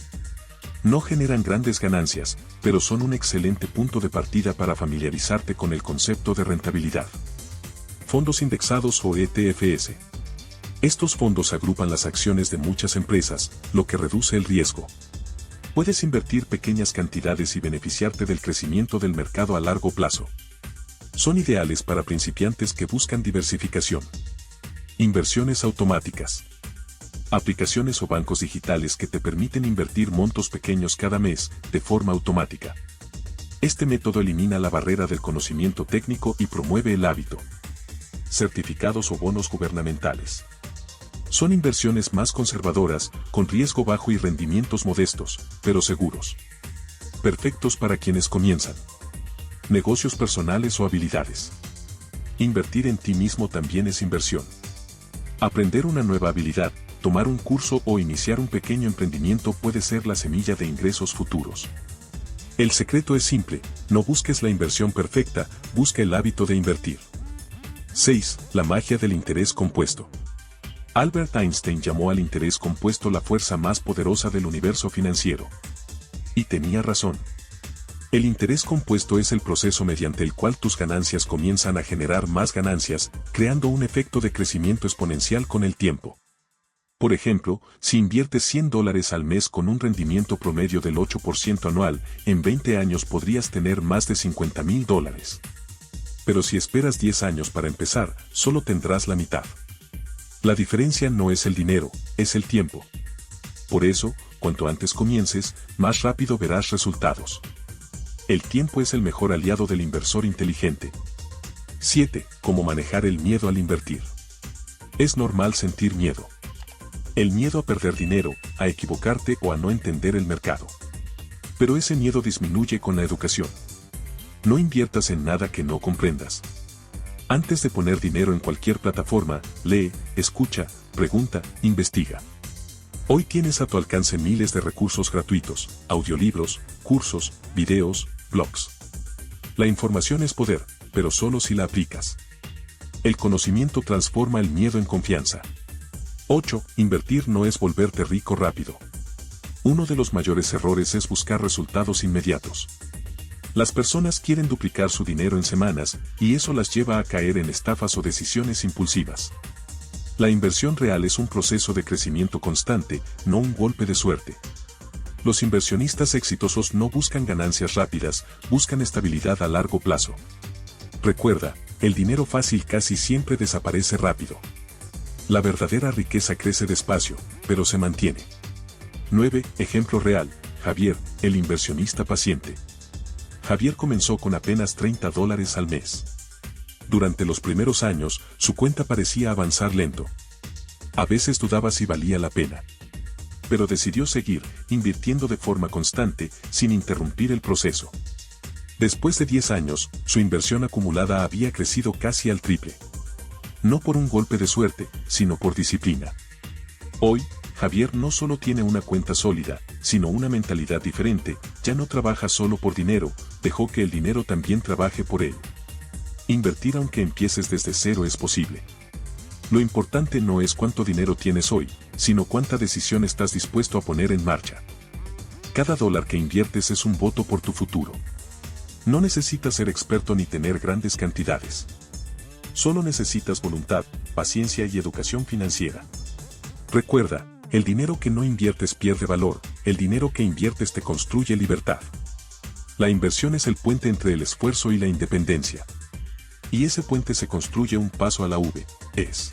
No generan grandes ganancias, pero son un excelente punto de partida para familiarizarte con el concepto de rentabilidad. Fondos indexados o ETFs. Estos fondos agrupan las acciones de muchas empresas, lo que reduce el riesgo. Puedes invertir pequeñas cantidades y beneficiarte del crecimiento del mercado a largo plazo. Son ideales para principiantes que buscan diversificación. Inversiones automáticas. Aplicaciones o bancos digitales que te permiten invertir montos pequeños cada mes, de forma automática. Este método elimina la barrera del conocimiento técnico y promueve el hábito. Certificados o bonos gubernamentales. Son inversiones más conservadoras, con riesgo bajo y rendimientos modestos, pero seguros. Perfectos para quienes comienzan. Negocios personales o habilidades. Invertir en ti mismo también es inversión. Aprender una nueva habilidad, tomar un curso o iniciar un pequeño emprendimiento puede ser la semilla de ingresos futuros. El secreto es simple, no busques la inversión perfecta, busca el hábito de invertir. 6. La magia del interés compuesto. Albert Einstein llamó al interés compuesto la fuerza más poderosa del universo financiero. Y tenía razón. El interés compuesto es el proceso mediante el cual tus ganancias comienzan a generar más ganancias, creando un efecto de crecimiento exponencial con el tiempo. Por ejemplo, si inviertes $100 al mes con un rendimiento promedio del 8% anual, en 20 años podrías tener más de $50,000. Pero si esperas 10 años para empezar, solo tendrás la mitad. La diferencia no es el dinero, es el tiempo. Por eso, cuanto antes comiences, más rápido verás resultados. El tiempo es el mejor aliado del inversor inteligente. 7. Cómo manejar el miedo al invertir. Es normal sentir miedo. El miedo a perder dinero, a equivocarte o a no entender el mercado. Pero ese miedo disminuye con la educación. No inviertas en nada que no comprendas. Antes de poner dinero en cualquier plataforma, lee, escucha, pregunta, investiga. Hoy tienes a tu alcance miles de recursos gratuitos, audiolibros, cursos, videos, blogs. La información es poder, pero solo si la aplicas. El conocimiento transforma el miedo en confianza. 8. Invertir no es volverte rico rápido. Uno de los mayores errores es buscar resultados inmediatos. Las personas quieren duplicar su dinero en semanas, y eso las lleva a caer en estafas o decisiones impulsivas. La inversión real es un proceso de crecimiento constante, no un golpe de suerte. Los inversionistas exitosos no buscan ganancias rápidas, buscan estabilidad a largo plazo. Recuerda, el dinero fácil casi siempre desaparece rápido. La verdadera riqueza crece despacio, pero se mantiene. 9. Ejemplo real, Javier, el inversionista paciente. Javier comenzó con apenas $30 al mes. Durante los primeros años, su cuenta parecía avanzar lento. A veces dudaba si valía la pena. Pero decidió seguir, invirtiendo de forma constante, sin interrumpir el proceso. Después de 10 años, su inversión acumulada había crecido casi al triple. No por un golpe de suerte, sino por disciplina. Hoy, Javier no solo tiene una cuenta sólida, sino una mentalidad diferente, ya no trabaja solo por dinero, dejó que el dinero también trabaje por él. Invertir aunque empieces desde cero es posible. Lo importante no es cuánto dinero tienes hoy, sino cuánta decisión estás dispuesto a poner en marcha. Cada dólar que inviertes es un voto por tu futuro. No necesitas ser experto ni tener grandes cantidades. Solo necesitas voluntad, paciencia y educación financiera. Recuerda, el dinero que no inviertes pierde valor, el dinero que inviertes te construye libertad. La inversión es el puente entre el esfuerzo y la independencia. Y ese puente se construye un paso a la V.S.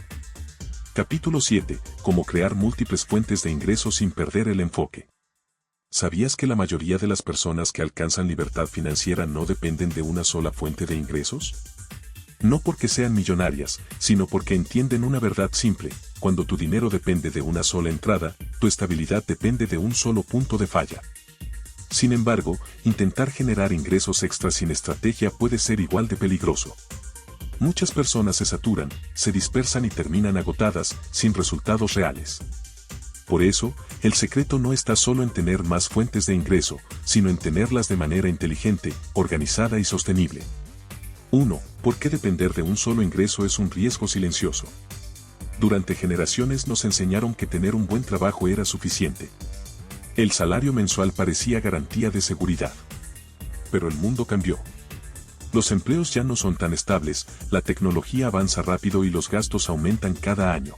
Capítulo 7. Cómo crear múltiples fuentes de ingresos sin perder el enfoque. ¿Sabías que la mayoría de las personas que alcanzan libertad financiera no dependen de una sola fuente de ingresos? No porque sean millonarias, sino porque entienden una verdad simple: cuando tu dinero depende de una sola entrada, tu estabilidad depende de un solo punto de falla. Sin embargo, intentar generar ingresos extras sin estrategia puede ser igual de peligroso. Muchas personas se saturan, se dispersan y terminan agotadas, sin resultados reales. Por eso, el secreto no está solo en tener más fuentes de ingreso, sino en tenerlas de manera inteligente, organizada y sostenible. 1. ¿Por qué depender de un solo ingreso es un riesgo silencioso? Durante generaciones nos enseñaron que tener un buen trabajo era suficiente. El salario mensual parecía garantía de seguridad. Pero el mundo cambió. Los empleos ya no son tan estables, la tecnología avanza rápido y los gastos aumentan cada año.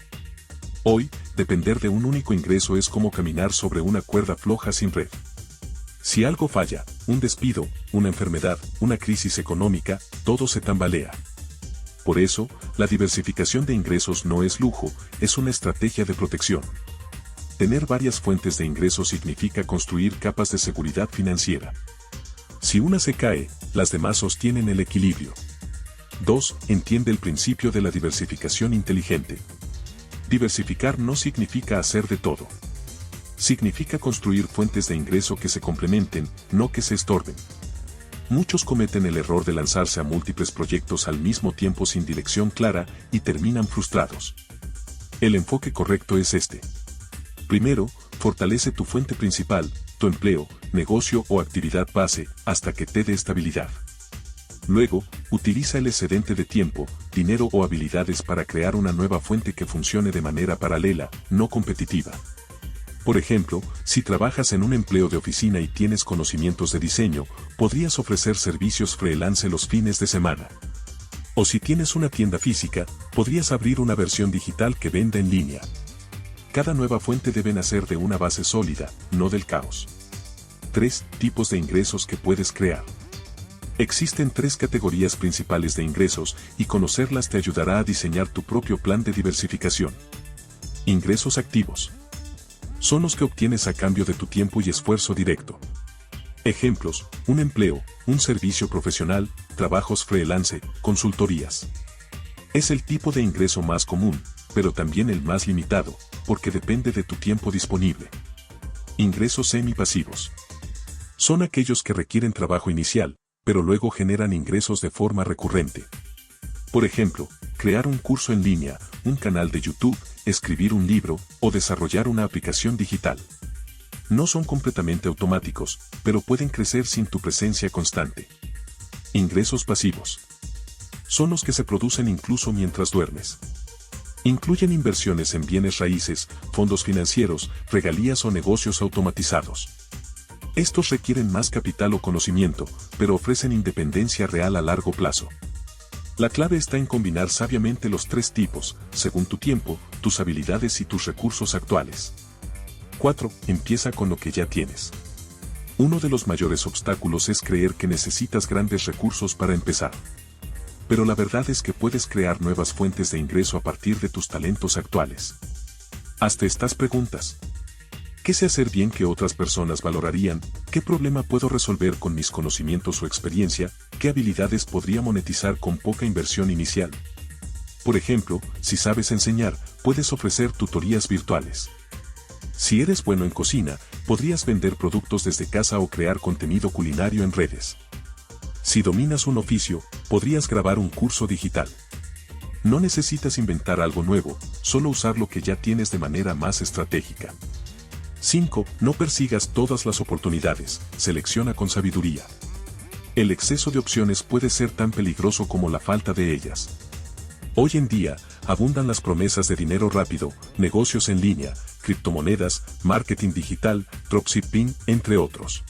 Hoy, depender de un único ingreso es como caminar sobre una cuerda floja sin red. Si algo falla, un despido, una enfermedad, una crisis económica, todo se tambalea. Por eso, la diversificación de ingresos no es lujo, es una estrategia de protección. Tener varias fuentes de ingresos significa construir capas de seguridad financiera. Si una se cae, las demás sostienen el equilibrio. 2. Entiende el principio de la diversificación inteligente. Diversificar no significa hacer de todo. Significa construir fuentes de ingreso que se complementen, no que se estorben. Muchos cometen el error de lanzarse a múltiples proyectos al mismo tiempo sin dirección clara y terminan frustrados. El enfoque correcto es este. Primero, fortalece tu fuente principal, tu empleo, negocio o actividad base, hasta que te dé estabilidad. Luego, utiliza el excedente de tiempo, dinero o habilidades para crear una nueva fuente que funcione de manera paralela, no competitiva. Por ejemplo, si trabajas en un empleo de oficina y tienes conocimientos de diseño, podrías ofrecer servicios freelance los fines de semana. O si tienes una tienda física, podrías abrir una versión digital que venda en línea. Cada nueva fuente debe nacer de una base sólida, no del caos. 3 tipos de ingresos que puedes crear. Existen 3 categorías principales de ingresos y conocerlas te ayudará a diseñar tu propio plan de diversificación. Ingresos activos. Son los que obtienes a cambio de tu tiempo y esfuerzo directo. Ejemplos: un empleo, un servicio profesional, trabajos freelance, consultorías. Es el tipo de ingreso más común, pero también el más limitado, porque depende de tu tiempo disponible. Ingresos semipasivos. Son aquellos que requieren trabajo inicial, pero luego generan ingresos de forma recurrente. Por ejemplo, crear un curso en línea, un canal de YouTube, escribir un libro o desarrollar una aplicación digital. No son completamente automáticos, pero pueden crecer sin tu presencia constante. Ingresos pasivos. Son los que se producen incluso mientras duermes. Incluyen inversiones en bienes raíces, fondos financieros, regalías o negocios automatizados. Estos requieren más capital o conocimiento, pero ofrecen independencia real a largo plazo. La clave está en combinar sabiamente los 3 tipos, según tu tiempo, tus habilidades y tus recursos actuales. 4. Empieza con lo que ya tienes. Uno de los mayores obstáculos es creer que necesitas grandes recursos para empezar. Pero la verdad es que puedes crear nuevas fuentes de ingreso a partir de tus talentos actuales. Hazte estas preguntas. ¿Qué sé hacer bien que otras personas valorarían? ¿Qué problema puedo resolver con mis conocimientos o experiencia? ¿Qué habilidades podría monetizar con poca inversión inicial? Por ejemplo, si sabes enseñar, puedes ofrecer tutorías virtuales. Si eres bueno en cocina, podrías vender productos desde casa o crear contenido culinario en redes. Si dominas un oficio, podrías grabar un curso digital. No necesitas inventar algo nuevo, solo usar lo que ya tienes de manera más estratégica. 5. No persigas todas las oportunidades, selecciona con sabiduría. El exceso de opciones puede ser tan peligroso como la falta de ellas. Hoy en día, abundan las promesas de dinero rápido, negocios en línea, criptomonedas, marketing digital, dropshipping, entre otros.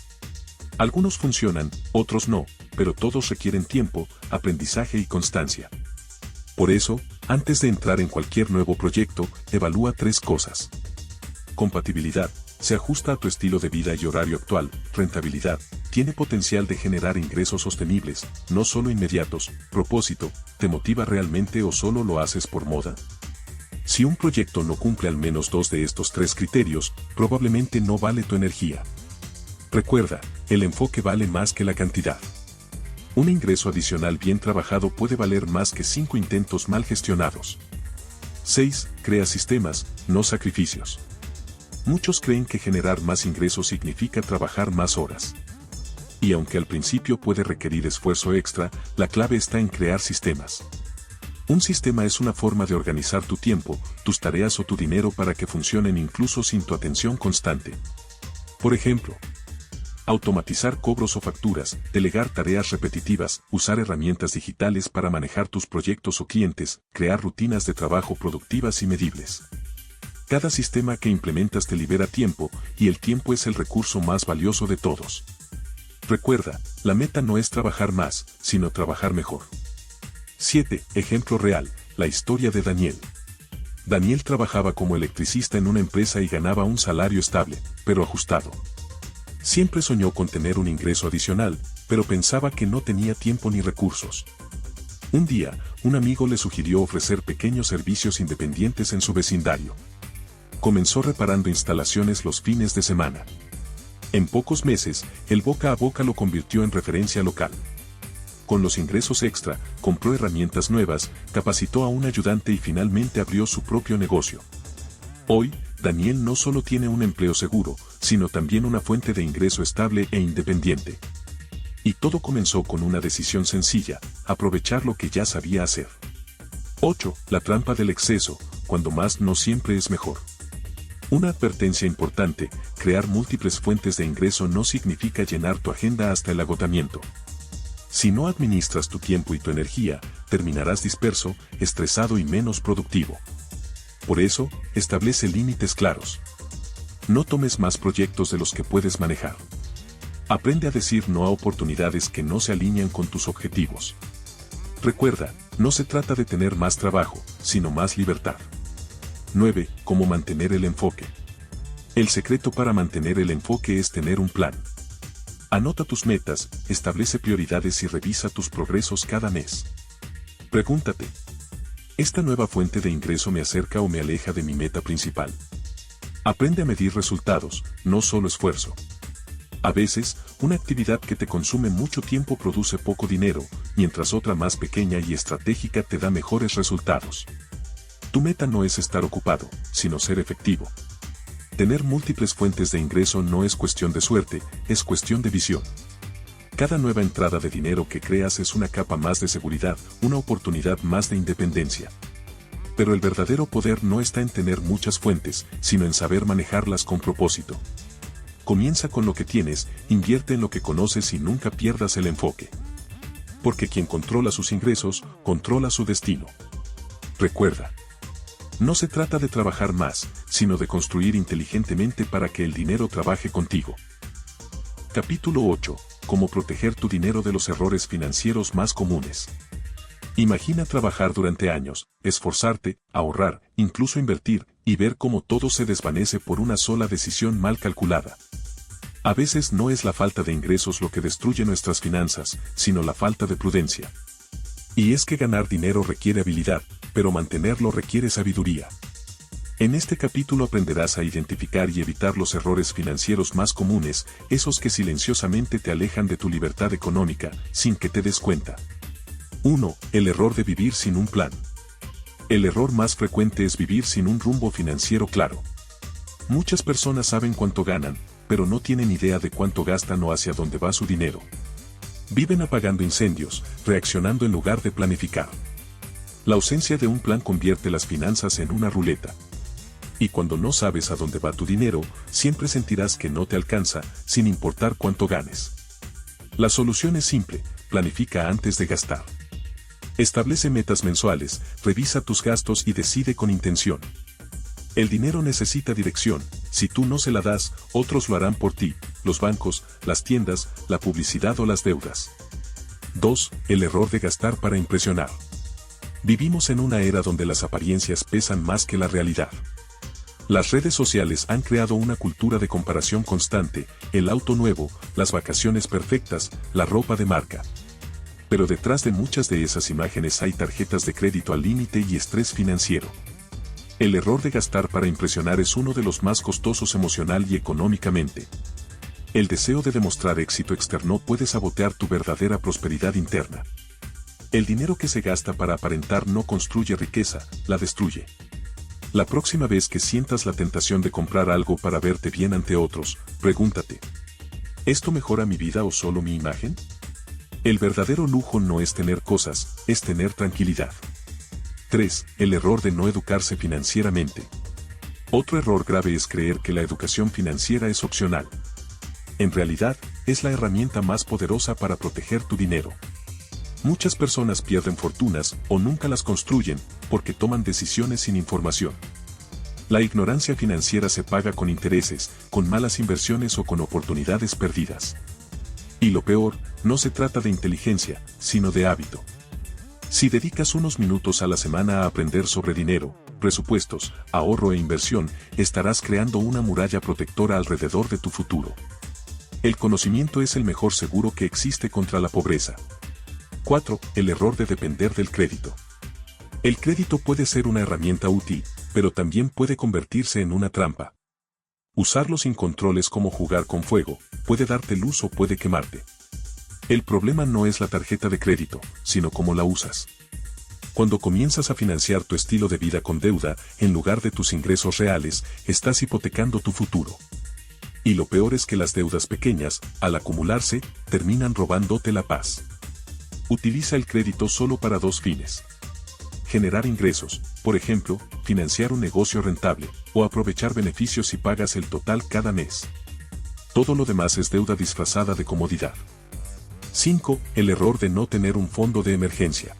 Algunos funcionan, otros no, pero todos requieren tiempo, aprendizaje y constancia. Por eso, antes de entrar en cualquier nuevo proyecto, evalúa 3 cosas. Compatibilidad, se ajusta a tu estilo de vida y horario actual. Rentabilidad, tiene potencial de generar ingresos sostenibles, no solo inmediatos. Propósito, ¿te motiva realmente o solo lo haces por moda? Si un proyecto no cumple al menos 2 de estos 3 criterios, probablemente no vale tu energía. Recuerda, el enfoque vale más que la cantidad. Un ingreso adicional bien trabajado puede valer más que 5 intentos mal gestionados. 6. Crea sistemas, no sacrificios. Muchos creen que generar más ingresos significa trabajar más horas. Y aunque al principio puede requerir esfuerzo extra, la clave está en crear sistemas. Un sistema es una forma de organizar tu tiempo, tus tareas o tu dinero para que funcionen incluso sin tu atención constante. Por ejemplo, automatizar cobros o facturas, delegar tareas repetitivas, usar herramientas digitales para manejar tus proyectos o clientes, crear rutinas de trabajo productivas y medibles. Cada sistema que implementas te libera tiempo, y el tiempo es el recurso más valioso de todos. Recuerda, la meta no es trabajar más, sino trabajar mejor. 7. Ejemplo real, la historia de Daniel. Daniel trabajaba como electricista en una empresa y ganaba un salario estable, pero ajustado. Siempre soñó con tener un ingreso adicional, pero pensaba que no tenía tiempo ni recursos. Un día, un amigo le sugirió ofrecer pequeños servicios independientes en su vecindario. Comenzó reparando instalaciones los fines de semana. En pocos meses, el boca a boca lo convirtió en referencia local. Con los ingresos extra, compró herramientas nuevas, capacitó a un ayudante y finalmente abrió su propio negocio. Hoy, Daniel no solo tiene un empleo seguro, sino también una fuente de ingreso estable e independiente. Y todo comenzó con una decisión sencilla: aprovechar lo que ya sabía hacer. 8. La trampa del exceso, cuando más no siempre es mejor. Una advertencia importante: crear múltiples fuentes de ingreso no significa llenar tu agenda hasta el agotamiento. Si no administras tu tiempo y tu energía, terminarás disperso, estresado y menos productivo. Por eso, establece límites claros. No tomes más proyectos de los que puedes manejar. Aprende a decir no a oportunidades que no se alinean con tus objetivos. Recuerda, no se trata de tener más trabajo, sino más libertad. 9. Cómo mantener el enfoque. El secreto para mantener el enfoque es tener un plan. Anota tus metas, establece prioridades y revisa tus progresos cada mes. Pregúntate, ¿esta nueva fuente de ingreso me acerca o me aleja de mi meta principal? Aprende a medir resultados, no solo esfuerzo. A veces, una actividad que te consume mucho tiempo produce poco dinero, mientras otra más pequeña y estratégica te da mejores resultados. Tu meta no es estar ocupado, sino ser efectivo. Tener múltiples fuentes de ingreso no es cuestión de suerte, es cuestión de visión. Cada nueva entrada de dinero que creas es una capa más de seguridad, una oportunidad más de independencia. Pero el verdadero poder no está en tener muchas fuentes, sino en saber manejarlas con propósito. Comienza con lo que tienes, invierte en lo que conoces y nunca pierdas el enfoque. Porque quien controla sus ingresos, controla su destino. Recuerda, no se trata de trabajar más, sino de construir inteligentemente para que el dinero trabaje contigo. Capítulo 8. Cómo proteger tu dinero de los errores financieros más comunes. Imagina trabajar durante años, esforzarte, ahorrar, incluso invertir, y ver cómo todo se desvanece por una sola decisión mal calculada. A veces no es la falta de ingresos lo que destruye nuestras finanzas, sino la falta de prudencia. Y es que ganar dinero requiere habilidad, pero mantenerlo requiere sabiduría. En este capítulo aprenderás a identificar y evitar los errores financieros más comunes, esos que silenciosamente te alejan de tu libertad económica, sin que te des cuenta. 1. El error de vivir sin un plan. El error más frecuente es vivir sin un rumbo financiero claro. Muchas personas saben cuánto ganan, pero no tienen idea de cuánto gastan o hacia dónde va su dinero. Viven apagando incendios, reaccionando en lugar de planificar. La ausencia de un plan convierte las finanzas en una ruleta. Y cuando no sabes a dónde va tu dinero, siempre sentirás que no te alcanza, sin importar cuánto ganes. La solución es simple, planifica antes de gastar. Establece metas mensuales, revisa tus gastos y decide con intención. El dinero necesita dirección, si tú no se la das, otros lo harán por ti, los bancos, las tiendas, la publicidad o las deudas. 2. El error de gastar para impresionar. Vivimos en una era donde las apariencias pesan más que la realidad. Las redes sociales han creado una cultura de comparación constante, el auto nuevo, las vacaciones perfectas, la ropa de marca. Pero detrás de muchas de esas imágenes hay tarjetas de crédito al límite y estrés financiero. El error de gastar para impresionar es uno de los más costosos emocional y económicamente. El deseo de demostrar éxito externo puede sabotear tu verdadera prosperidad interna. El dinero que se gasta para aparentar no construye riqueza, la destruye. La próxima vez que sientas la tentación de comprar algo para verte bien ante otros, pregúntate, ¿esto mejora mi vida o solo mi imagen? El verdadero lujo no es tener cosas, es tener tranquilidad. 3. El error de no educarse financieramente. Otro error grave es creer que la educación financiera es opcional. En realidad, es la herramienta más poderosa para proteger tu dinero. Muchas personas pierden fortunas o nunca las construyen porque toman decisiones sin información. La ignorancia financiera se paga con intereses, con malas inversiones o con oportunidades perdidas. Y lo peor, no se trata de inteligencia, sino de hábito. Si dedicas unos minutos a la semana a aprender sobre dinero, presupuestos, ahorro e inversión, estarás creando una muralla protectora alrededor de tu futuro. El conocimiento es el mejor seguro que existe contra la pobreza. 4. El error de depender del crédito. El crédito puede ser una herramienta útil, pero también puede convertirse en una trampa. Usarlo sin control es como jugar con fuego, puede darte luz o puede quemarte. El problema no es la tarjeta de crédito, sino cómo la usas. Cuando comienzas a financiar tu estilo de vida con deuda, en lugar de tus ingresos reales, estás hipotecando tu futuro. Y lo peor es que las deudas pequeñas, al acumularse, terminan robándote la paz. Utiliza el crédito solo para dos fines. Generar ingresos, por ejemplo, financiar un negocio rentable, o aprovechar beneficios si pagas el total cada mes. Todo lo demás es deuda disfrazada de comodidad. 5. El error de no tener un fondo de emergencia.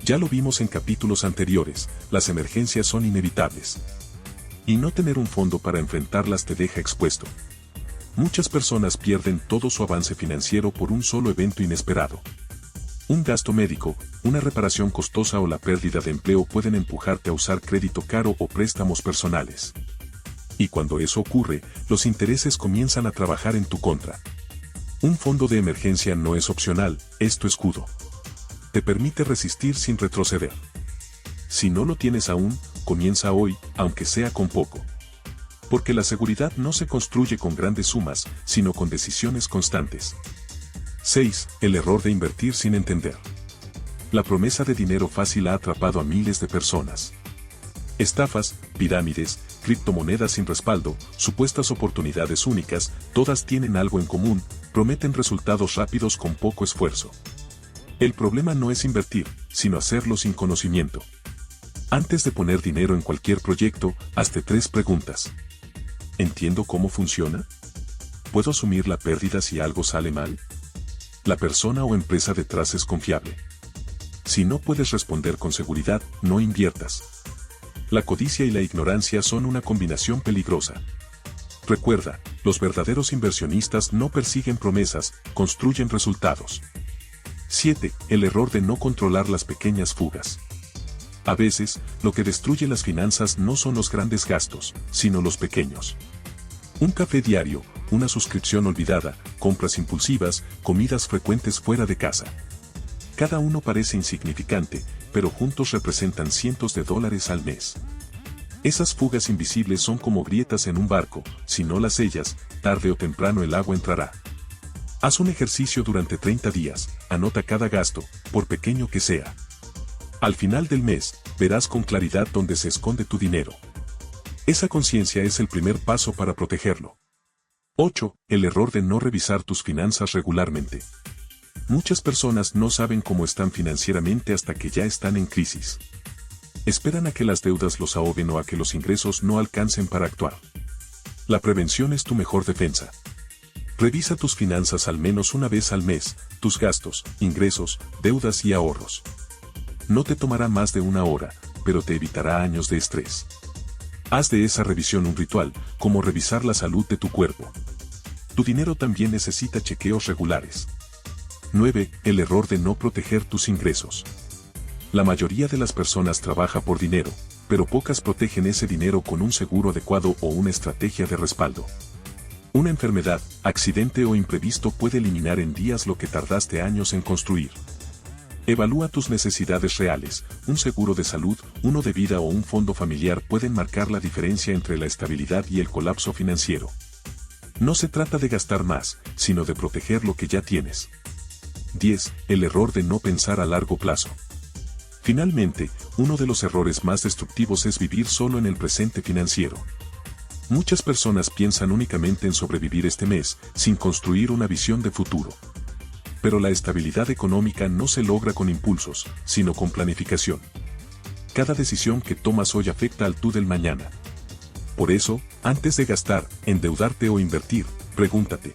Ya lo vimos en capítulos anteriores, las emergencias son inevitables. Y no tener un fondo para enfrentarlas te deja expuesto. Muchas personas pierden todo su avance financiero por un solo evento inesperado. Un gasto médico, una reparación costosa o la pérdida de empleo pueden empujarte a usar crédito caro o préstamos personales. Y cuando eso ocurre, los intereses comienzan a trabajar en tu contra. Un fondo de emergencia no es opcional, es tu escudo. Te permite resistir sin retroceder. Si no lo tienes aún, comienza hoy, aunque sea con poco. Porque la seguridad no se construye con grandes sumas, sino con decisiones constantes. 6. El error de invertir sin entender. La promesa de dinero fácil ha atrapado a miles de personas. Estafas, pirámides, criptomonedas sin respaldo, supuestas oportunidades únicas, todas tienen algo en común, prometen resultados rápidos con poco esfuerzo. El problema no es invertir, sino hacerlo sin conocimiento. Antes de poner dinero en cualquier proyecto, hazte 3 preguntas. ¿Entiendo cómo funciona? ¿Puedo asumir la pérdida si algo sale mal? ¿La persona o empresa detrás es confiable? Si no puedes responder con seguridad, no inviertas. La codicia y la ignorancia son una combinación peligrosa. Recuerda, los verdaderos inversionistas no persiguen promesas, construyen resultados. 7. El error de no controlar las pequeñas fugas. A veces, lo que destruye las finanzas no son los grandes gastos, sino los pequeños. Un café diario, una suscripción olvidada, compras impulsivas, comidas frecuentes fuera de casa. Cada uno parece insignificante, pero juntos representan cientos de dólares al mes. Esas fugas invisibles son como grietas en un barco, si no las sellas, tarde o temprano el agua entrará. Haz un ejercicio durante 30 días, anota cada gasto, por pequeño que sea. Al final del mes, verás con claridad dónde se esconde tu dinero. Esa conciencia es el primer paso para protegerlo. 8. El error de no revisar tus finanzas regularmente. Muchas personas no saben cómo están financieramente hasta que ya están en crisis. Esperan a que las deudas los ahoguen o a que los ingresos no alcancen para actuar. La prevención es tu mejor defensa. Revisa tus finanzas al menos una vez al mes, tus gastos, ingresos, deudas y ahorros. No te tomará más de 1 hora, pero te evitará años de estrés. Haz de esa revisión un ritual, como revisar la salud de tu cuerpo. Tu dinero también necesita chequeos regulares. 9. El error de no proteger tus ingresos. La mayoría de las personas trabaja por dinero, pero pocas protegen ese dinero con un seguro adecuado o una estrategia de respaldo. Una enfermedad, accidente o imprevisto puede eliminar en días lo que tardaste años en construir. Evalúa tus necesidades reales. Un seguro de salud, uno de vida o un fondo familiar pueden marcar la diferencia entre la estabilidad y el colapso financiero. No se trata de gastar más, sino de proteger lo que ya tienes. 10. El error de no pensar a largo plazo. Finalmente, uno de los errores más destructivos es vivir solo en el presente financiero. Muchas personas piensan únicamente en sobrevivir este mes, sin construir una visión de futuro. Pero la estabilidad económica no se logra con impulsos, sino con planificación. Cada decisión que tomas hoy afecta al tú del mañana. Por eso, antes de gastar, endeudarte o invertir, pregúntate: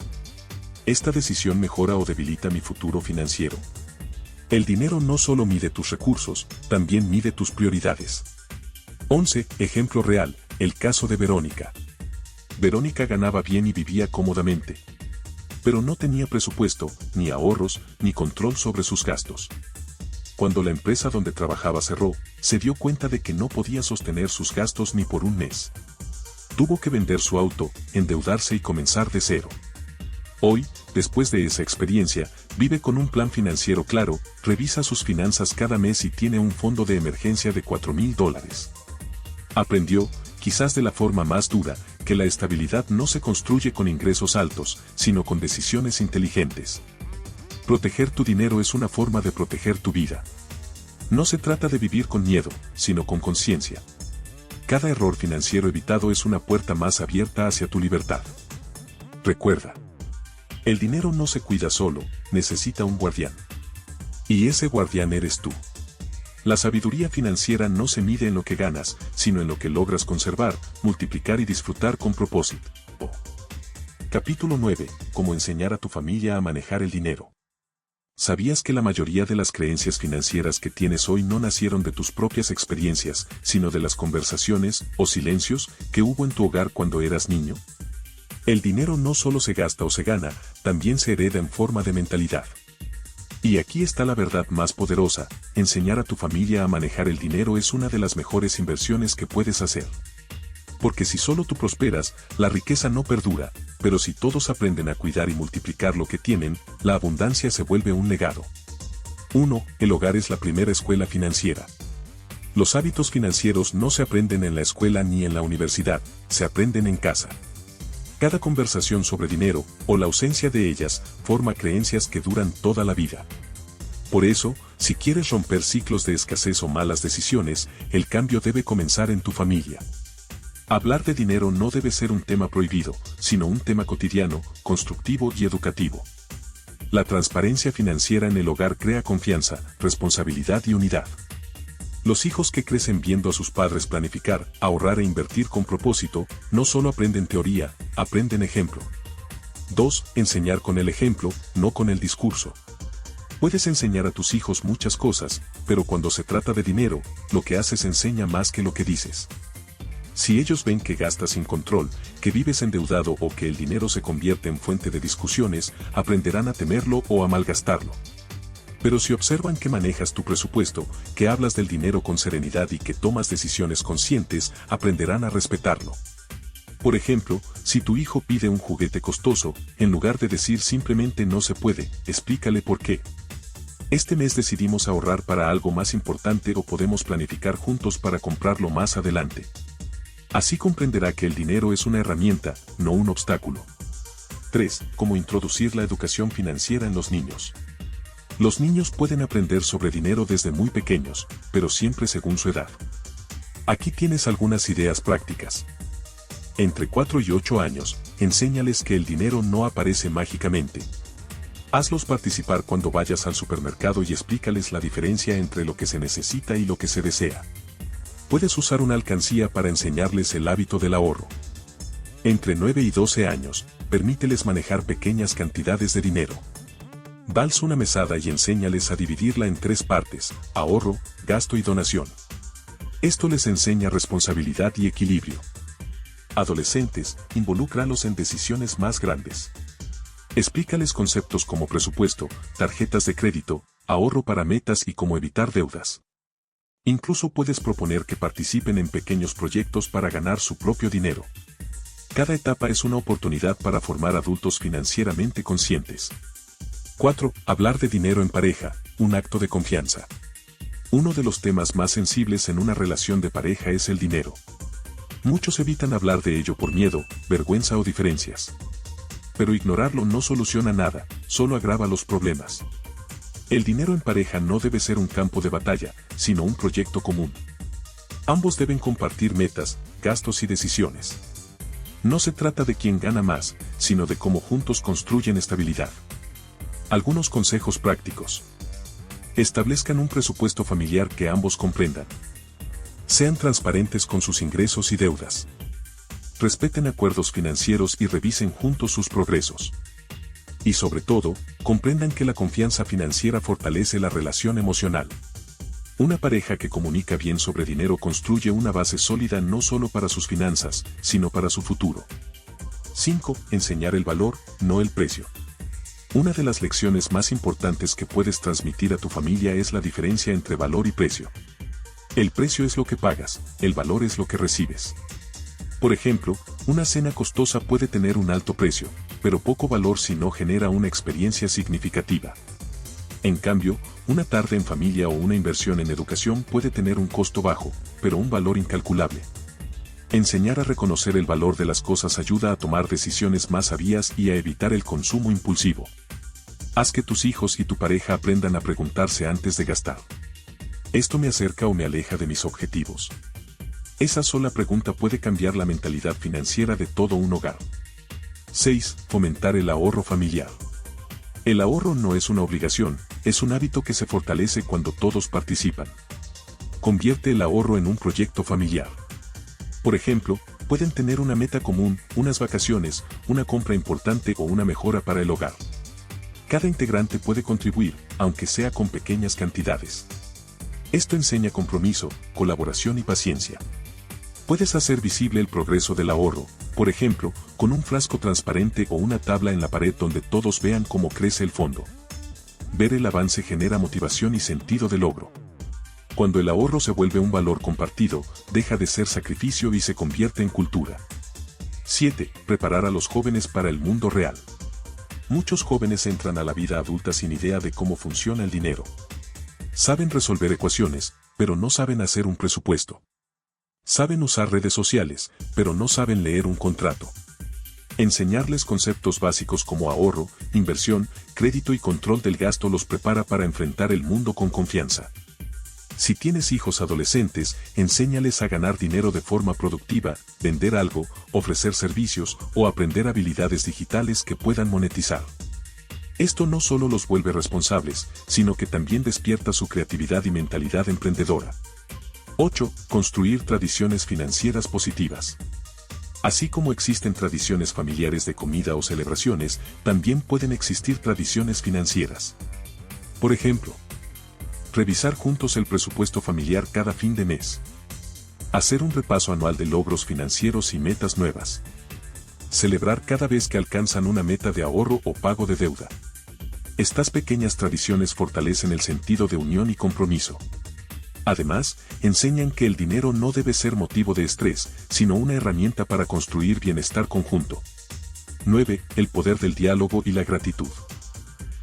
¿esta decisión mejora o debilita mi futuro financiero? El dinero no solo mide tus recursos, también mide tus prioridades. 11. Ejemplo real, el caso de Verónica. Verónica ganaba bien y vivía cómodamente. Pero no tenía presupuesto, ni ahorros, ni control sobre sus gastos. Cuando la empresa donde trabajaba cerró, se dio cuenta de que no podía sostener sus gastos ni por un mes. Tuvo que vender su auto, endeudarse y comenzar de cero. Hoy, después de esa experiencia, vive con un plan financiero claro, revisa sus finanzas cada mes y tiene un fondo de emergencia de $4,000. Aprendió, quizás de la forma más dura, que la estabilidad no se construye con ingresos altos, sino con decisiones inteligentes. Proteger tu dinero es una forma de proteger tu vida. No se trata de vivir con miedo, sino con conciencia. Cada error financiero evitado es una puerta más abierta hacia tu libertad. Recuerda, el dinero no se cuida solo, necesita un guardián. Y ese guardián eres tú. La sabiduría financiera no se mide en lo que ganas, sino en lo que logras conservar, multiplicar y disfrutar con propósito. Capítulo 9. Cómo enseñar a tu familia a manejar el dinero. ¿Sabías que la mayoría de las creencias financieras que tienes hoy no nacieron de tus propias experiencias, sino de las conversaciones o silencios que hubo en tu hogar cuando eras niño? El dinero no solo se gasta o se gana, también se hereda en forma de mentalidad. Y aquí está la verdad más poderosa: enseñar a tu familia a manejar el dinero es una de las mejores inversiones que puedes hacer. Porque si solo tú prosperas, la riqueza no perdura, pero si todos aprenden a cuidar y multiplicar lo que tienen, la abundancia se vuelve un legado. 1. El hogar es la primera escuela financiera. Los hábitos financieros no se aprenden en la escuela ni en la universidad, se aprenden en casa. Cada conversación sobre dinero, o la ausencia de ellas, forma creencias que duran toda la vida. Por eso, si quieres romper ciclos de escasez o malas decisiones, el cambio debe comenzar en tu familia. Hablar de dinero no debe ser un tema prohibido, sino un tema cotidiano, constructivo y educativo. La transparencia financiera en el hogar crea confianza, responsabilidad y unidad. Los hijos que crecen viendo a sus padres planificar, ahorrar e invertir con propósito, no solo aprenden teoría, aprenden ejemplo. 2. Enseñar con el ejemplo, no con el discurso. Puedes enseñar a tus hijos muchas cosas, pero cuando se trata de dinero, lo que haces enseña más que lo que dices. Si ellos ven que gastas sin control, que vives endeudado o que el dinero se convierte en fuente de discusiones, aprenderán a temerlo o a malgastarlo. Pero si observan que manejas tu presupuesto, que hablas del dinero con serenidad y que tomas decisiones conscientes, aprenderán a respetarlo. Por ejemplo, si tu hijo pide un juguete costoso, en lugar de decir simplemente no se puede, explícale por qué. Este mes decidimos ahorrar para algo más importante o podemos planificar juntos para comprarlo más adelante. Así comprenderá que el dinero es una herramienta, no un obstáculo. 3. Cómo introducir la educación financiera en los niños. Los niños pueden aprender sobre dinero desde muy pequeños, pero siempre según su edad. Aquí tienes algunas ideas prácticas. Entre 4 y 8 años, enséñales que el dinero no aparece mágicamente. Hazlos participar cuando vayas al supermercado y explícales la diferencia entre lo que se necesita y lo que se desea. Puedes usar una alcancía para enseñarles el hábito del ahorro. Entre 9 y 12 años, permíteles manejar pequeñas cantidades de dinero. Dales una mesada y enséñales a dividirla en 3 partes: ahorro, gasto y donación. Esto les enseña responsabilidad y equilibrio. Adolescentes, involúcralos en decisiones más grandes. Explícales conceptos como presupuesto, tarjetas de crédito, ahorro para metas y cómo evitar deudas. Incluso puedes proponer que participen en pequeños proyectos para ganar su propio dinero. Cada etapa es una oportunidad para formar adultos financieramente conscientes. 4. Hablar de dinero en pareja, un acto de confianza. Uno de los temas más sensibles en una relación de pareja es el dinero. Muchos evitan hablar de ello por miedo, vergüenza o diferencias. Pero ignorarlo no soluciona nada, solo agrava los problemas. El dinero en pareja no debe ser un campo de batalla, sino un proyecto común. Ambos deben compartir metas, gastos y decisiones. No se trata de quién gana más, sino de cómo juntos construyen estabilidad. Algunos consejos prácticos. Establezcan un presupuesto familiar que ambos comprendan. Sean transparentes con sus ingresos y deudas. Respeten acuerdos financieros y revisen juntos sus progresos. Y sobre todo, comprendan que la confianza financiera fortalece la relación emocional. Una pareja que comunica bien sobre dinero construye una base sólida no solo para sus finanzas, sino para su futuro. 5. Enseñar el valor, no el precio. Una de las lecciones más importantes que puedes transmitir a tu familia es la diferencia entre valor y precio. El precio es lo que pagas, el valor es lo que recibes. Por ejemplo, una cena costosa puede tener un alto precio, pero poco valor si no genera una experiencia significativa. En cambio, una tarde en familia o una inversión en educación puede tener un costo bajo, pero un valor incalculable. Enseñar a reconocer el valor de las cosas ayuda a tomar decisiones más sabias y a evitar el consumo impulsivo. Haz que tus hijos y tu pareja aprendan a preguntarse antes de gastar. ¿Esto me acerca o me aleja de mis objetivos? Esa sola pregunta puede cambiar la mentalidad financiera de todo un hogar. 6. Fomentar el ahorro familiar. El ahorro no es una obligación, es un hábito que se fortalece cuando todos participan. Convierte el ahorro en un proyecto familiar. Por ejemplo, pueden tener una meta común, unas vacaciones, una compra importante o una mejora para el hogar. Cada integrante puede contribuir, aunque sea con pequeñas cantidades. Esto enseña compromiso, colaboración y paciencia. Puedes hacer visible el progreso del ahorro, por ejemplo, con un frasco transparente o una tabla en la pared donde todos vean cómo crece el fondo. ver el avance genera motivación y sentido de logro. Cuando el ahorro se vuelve un valor compartido, deja de ser sacrificio y se convierte en cultura. 7. Preparar a los jóvenes para el mundo real. Muchos jóvenes entran a la vida adulta sin idea de cómo funciona el dinero. Saben resolver ecuaciones, pero no saben hacer un presupuesto. Saben usar redes sociales, pero no saben leer un contrato. Enseñarles conceptos básicos como ahorro, inversión, crédito y control del gasto los prepara para enfrentar el mundo con confianza. Si tienes hijos adolescentes, enséñales a ganar dinero de forma productiva, vender algo, ofrecer servicios o aprender habilidades digitales que puedan monetizar. Esto no solo los vuelve responsables, sino que también despierta su creatividad y mentalidad emprendedora. 8. Construir tradiciones financieras positivas. Así como existen tradiciones familiares de comida o celebraciones, también pueden existir tradiciones financieras. Por ejemplo, revisar juntos el presupuesto familiar cada fin de mes. Hacer un repaso anual de logros financieros y metas nuevas. Celebrar cada vez que alcanzan una meta de ahorro o pago de deuda. Estas pequeñas tradiciones fortalecen el sentido de unión y compromiso. Además, enseñan que el dinero no debe ser motivo de estrés, sino una herramienta para construir bienestar conjunto. 9. El poder del diálogo y la gratitud.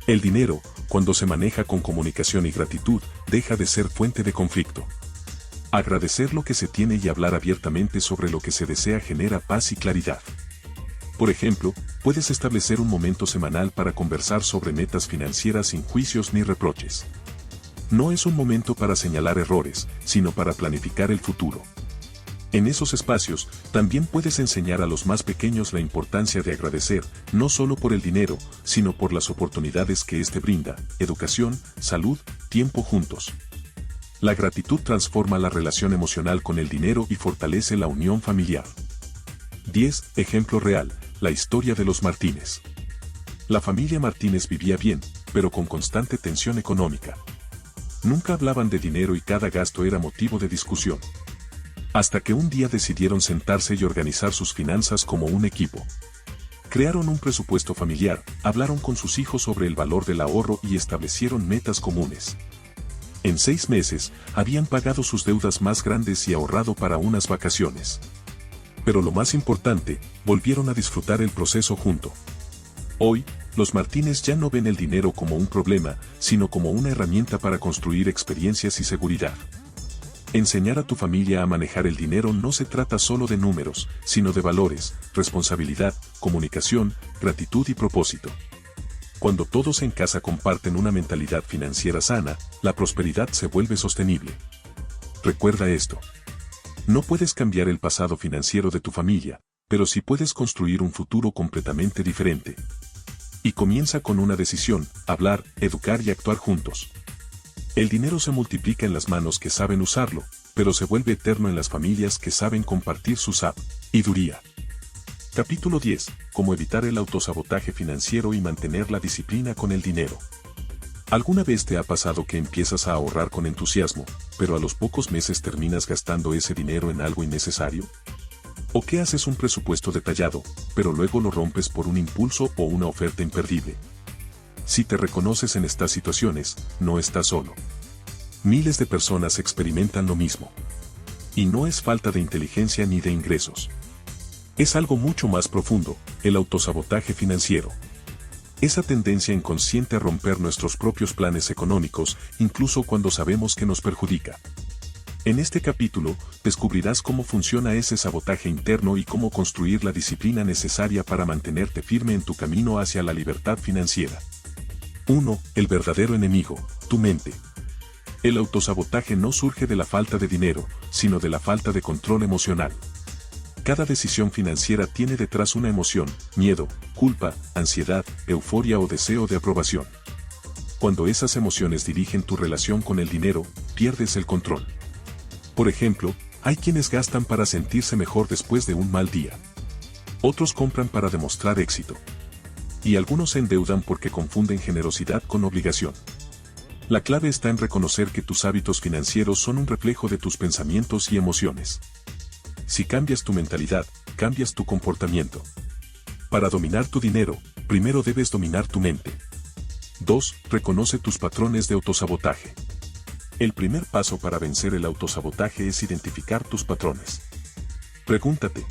El dinero, cuando se maneja con comunicación y gratitud, deja de ser fuente de conflicto. Agradecer lo que se tiene y hablar abiertamente sobre lo que se desea genera paz y claridad. Por ejemplo, puedes establecer un momento semanal para conversar sobre metas financieras sin juicios ni reproches. No es un momento para señalar errores, sino para planificar el futuro. En esos espacios, también puedes enseñar a los más pequeños la importancia de agradecer, no solo por el dinero, sino por las oportunidades que éste brinda, educación, salud, tiempo juntos. La gratitud transforma la relación emocional con el dinero y fortalece la unión familiar. 10. Ejemplo real, la historia de los Martínez. La familia Martínez vivía bien, pero con constante tensión económica. Nunca hablaban de dinero y cada gasto era motivo de discusión. Hasta que un día decidieron sentarse y organizar sus finanzas como un equipo. Crearon un presupuesto familiar, hablaron con sus hijos sobre el valor del ahorro y establecieron metas comunes. En 6 meses, habían pagado sus deudas más grandes y ahorrado para unas vacaciones. Pero lo más importante, volvieron a disfrutar el proceso junto. Hoy, los Martínez ya no ven el dinero como un problema, sino como una herramienta para construir experiencias y seguridad. Enseñar a tu familia a manejar el dinero no se trata solo de números, sino de valores, responsabilidad, comunicación, gratitud y propósito. Cuando todos en casa comparten una mentalidad financiera sana, la prosperidad se vuelve sostenible. Recuerda esto. No puedes cambiar el pasado financiero de tu familia, pero sí puedes construir un futuro completamente diferente. Y comienza con una decisión: hablar, educar y actuar juntos. El dinero se multiplica en las manos que saben usarlo, pero se vuelve eterno en las familias que saben compartir su sabiduría. Capítulo 10. Cómo evitar el autosabotaje financiero y mantener la disciplina con el dinero. ¿Alguna vez te ha pasado que empiezas a ahorrar con entusiasmo, pero a los pocos meses terminas gastando ese dinero en algo innecesario? ¿O que haces un presupuesto detallado, pero luego lo rompes por un impulso o una oferta imperdible? Si te reconoces en estas situaciones, no estás solo. Miles de personas experimentan lo mismo. Y no es falta de inteligencia ni de ingresos. Es algo mucho más profundo, el autosabotaje financiero. Esa tendencia inconsciente a romper nuestros propios planes económicos, incluso cuando sabemos que nos perjudica. En este capítulo, descubrirás cómo funciona ese sabotaje interno y cómo construir la disciplina necesaria para mantenerte firme en tu camino hacia la libertad financiera. 1. El verdadero enemigo, tu mente. El autosabotaje no surge de la falta de dinero, sino de la falta de control emocional. Cada decisión financiera tiene detrás una emoción: miedo, culpa, ansiedad, euforia o deseo de aprobación. Cuando esas emociones dirigen tu relación con el dinero, pierdes el control. Por ejemplo, hay quienes gastan para sentirse mejor después de un mal día. Otros compran para demostrar éxito. Y algunos se endeudan porque confunden generosidad con obligación. La clave está en reconocer que tus hábitos financieros son un reflejo de tus pensamientos y emociones. Si cambias tu mentalidad, cambias tu comportamiento. Para dominar tu dinero, primero debes dominar tu mente. 2. Reconoce tus patrones de autosabotaje. El primer paso para vencer el autosabotaje es identificar tus patrones. Pregúntate,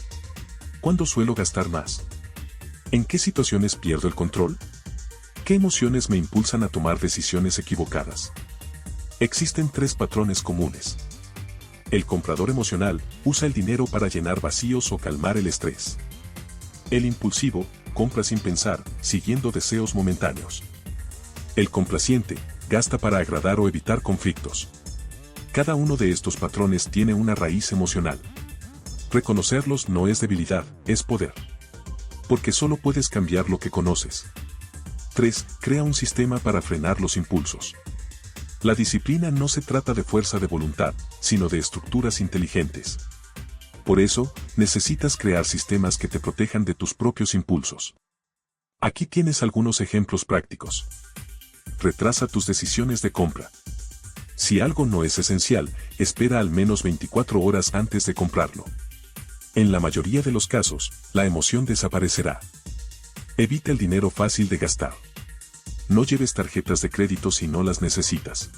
¿cuándo suelo gastar más? ¿En qué situaciones pierdo el control? ¿Qué emociones me impulsan a tomar decisiones equivocadas? Existen 3 patrones comunes. El comprador emocional usa el dinero para llenar vacíos o calmar el estrés. El impulsivo compra sin pensar, siguiendo deseos momentáneos. El complaciente gasta para agradar o evitar conflictos. Cada uno de estos patrones tiene una raíz emocional. Reconocerlos no es debilidad, es poder. Porque solo puedes cambiar lo que conoces. 3. Crea un sistema para frenar los impulsos. La disciplina no se trata de fuerza de voluntad, sino de estructuras inteligentes. Por eso, necesitas crear sistemas que te protejan de tus propios impulsos. Aquí tienes algunos ejemplos prácticos. Retrasa tus decisiones de compra. Si algo no es esencial, espera al menos 24 horas antes de comprarlo. En la mayoría de los casos, la emoción desaparecerá. Evita el dinero fácil de gastar. No lleves tarjetas de crédito si no las necesitas.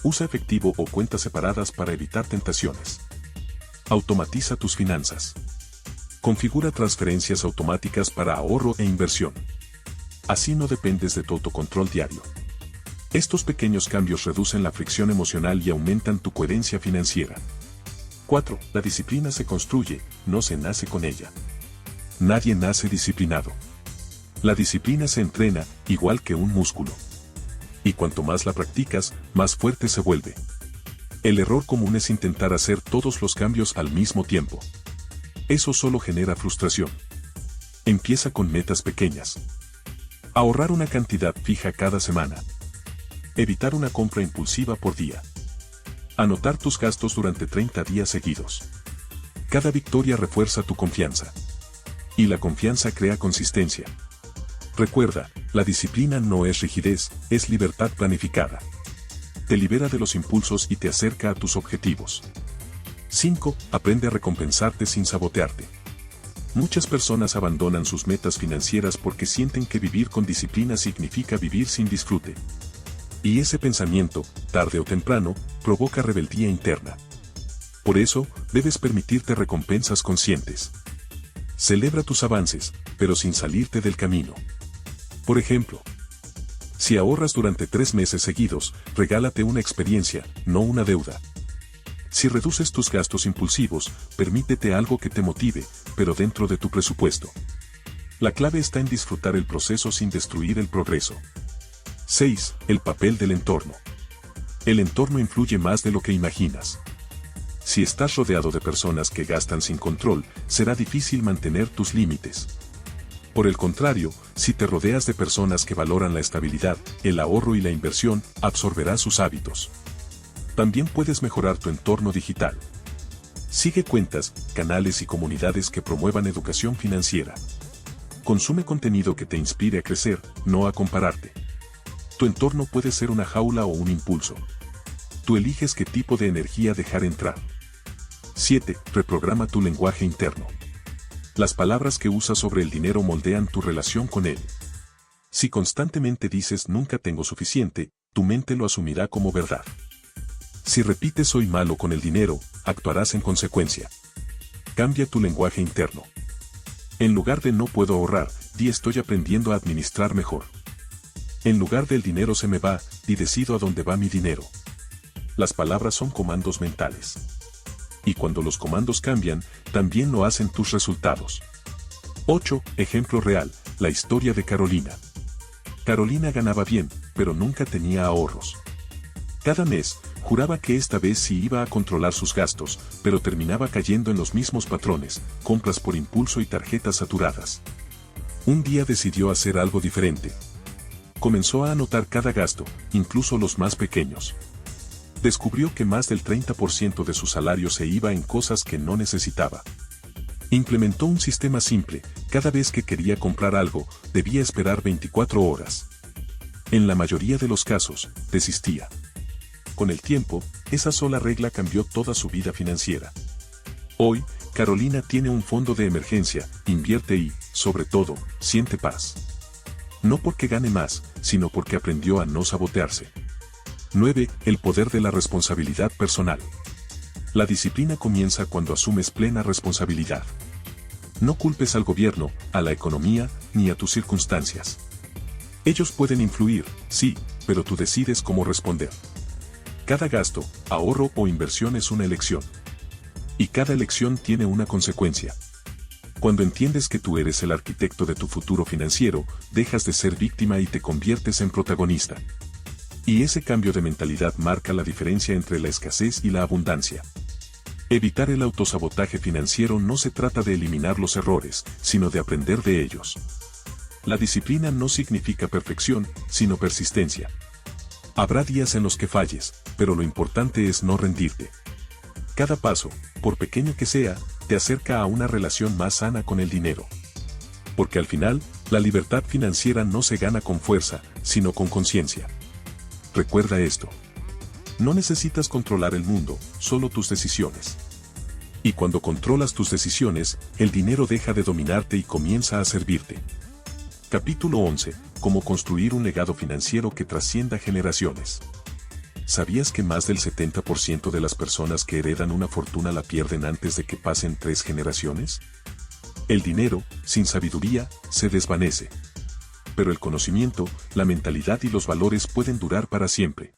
Usa efectivo o cuentas separadas para evitar tentaciones. Automatiza tus finanzas. Configura transferencias automáticas para ahorro e inversión. Así no dependes de tu autocontrol diario. Estos pequeños cambios reducen la fricción emocional y aumentan tu coherencia financiera. 4. La disciplina se construye, no se nace con ella. Nadie nace disciplinado. La disciplina se entrena, igual que un músculo. Y cuanto más la practicas, más fuerte se vuelve. El error común es intentar hacer todos los cambios al mismo tiempo. Eso solo genera frustración. Empieza con metas pequeñas. Ahorrar una cantidad fija cada semana. Evitar una compra impulsiva por día. Anotar tus gastos durante 30 días seguidos. Cada victoria refuerza tu confianza. Y la confianza crea consistencia. Recuerda, la disciplina no es rigidez, es libertad planificada. Te libera de los impulsos y te acerca a tus objetivos. 5. Aprende a recompensarte sin sabotearte. Muchas personas abandonan sus metas financieras porque sienten que vivir con disciplina significa vivir sin disfrute. Y ese pensamiento, tarde o temprano, provoca rebeldía interna. Por eso, debes permitirte recompensas conscientes. Celebra tus avances, pero sin salirte del camino. Por ejemplo, si ahorras durante 3 meses seguidos, regálate una experiencia, no una deuda. Si reduces tus gastos impulsivos, permítete algo que te motive, pero dentro de tu presupuesto. La clave está en disfrutar el proceso sin destruir el progreso. 6. El papel del entorno. El entorno influye más de lo que imaginas. Si estás rodeado de personas que gastan sin control, será difícil mantener tus límites. Por el contrario, si te rodeas de personas que valoran la estabilidad, el ahorro y la inversión, absorberás sus hábitos. También puedes mejorar tu entorno digital. Sigue cuentas, canales y comunidades que promuevan educación financiera. Consume contenido que te inspire a crecer, no a compararte. Tu entorno puede ser una jaula o un impulso. Tú eliges qué tipo de energía dejar entrar. 7. Reprograma tu lenguaje interno. Las palabras que usas sobre el dinero moldean tu relación con él. Si constantemente dices nunca tengo suficiente, tu mente lo asumirá como verdad. Si repites soy malo con el dinero, actuarás en consecuencia. Cambia tu lenguaje interno. En lugar de no puedo ahorrar, di estoy aprendiendo a administrar mejor. En lugar del dinero se me va, di decido a dónde va mi dinero. Las palabras son comandos mentales. Y cuando los comandos cambian, también lo hacen tus resultados. 8. Ejemplo real, la historia de Carolina. Carolina ganaba bien, pero nunca tenía ahorros. Cada mes, juraba que esta vez sí iba a controlar sus gastos, pero terminaba cayendo en los mismos patrones, compras por impulso y tarjetas saturadas. Un día decidió hacer algo diferente. Comenzó a anotar cada gasto, incluso los más pequeños. Descubrió que más del 30% de su salario se iba en cosas que no necesitaba. Implementó un sistema simple, cada vez que quería comprar algo, debía esperar 24 horas. En la mayoría de los casos, desistía. Con el tiempo, esa sola regla cambió toda su vida financiera. Hoy, Carolina tiene un fondo de emergencia, invierte y, sobre todo, siente paz. No porque gane más, sino porque aprendió a no sabotearse. 9. El poder de la responsabilidad personal. La disciplina comienza cuando asumes plena responsabilidad. No culpes al gobierno, a la economía, ni a tus circunstancias. Ellos pueden influir, sí, pero tú decides cómo responder. Cada gasto, ahorro o inversión es una elección. Y cada elección tiene una consecuencia. Cuando entiendes que tú eres el arquitecto de tu futuro financiero, dejas de ser víctima y te conviertes en protagonista. Y ese cambio de mentalidad marca la diferencia entre la escasez y la abundancia. Evitar el autosabotaje financiero no se trata de eliminar los errores, sino de aprender de ellos. La disciplina no significa perfección, sino persistencia. Habrá días en los que falles, pero lo importante es no rendirte. Cada paso, por pequeño que sea, te acerca a una relación más sana con el dinero. Porque al final, la libertad financiera no se gana con fuerza, sino con conciencia. Recuerda esto. No necesitas controlar el mundo, solo tus decisiones. Y cuando controlas tus decisiones, el dinero deja de dominarte y comienza a servirte. Capítulo 11. Cómo construir un legado financiero que trascienda generaciones. ¿Sabías que más del 70% de las personas que heredan una fortuna la pierden antes de que pasen 3 generaciones? El dinero, sin sabiduría, se desvanece. Pero el conocimiento, la mentalidad y los valores pueden durar para siempre.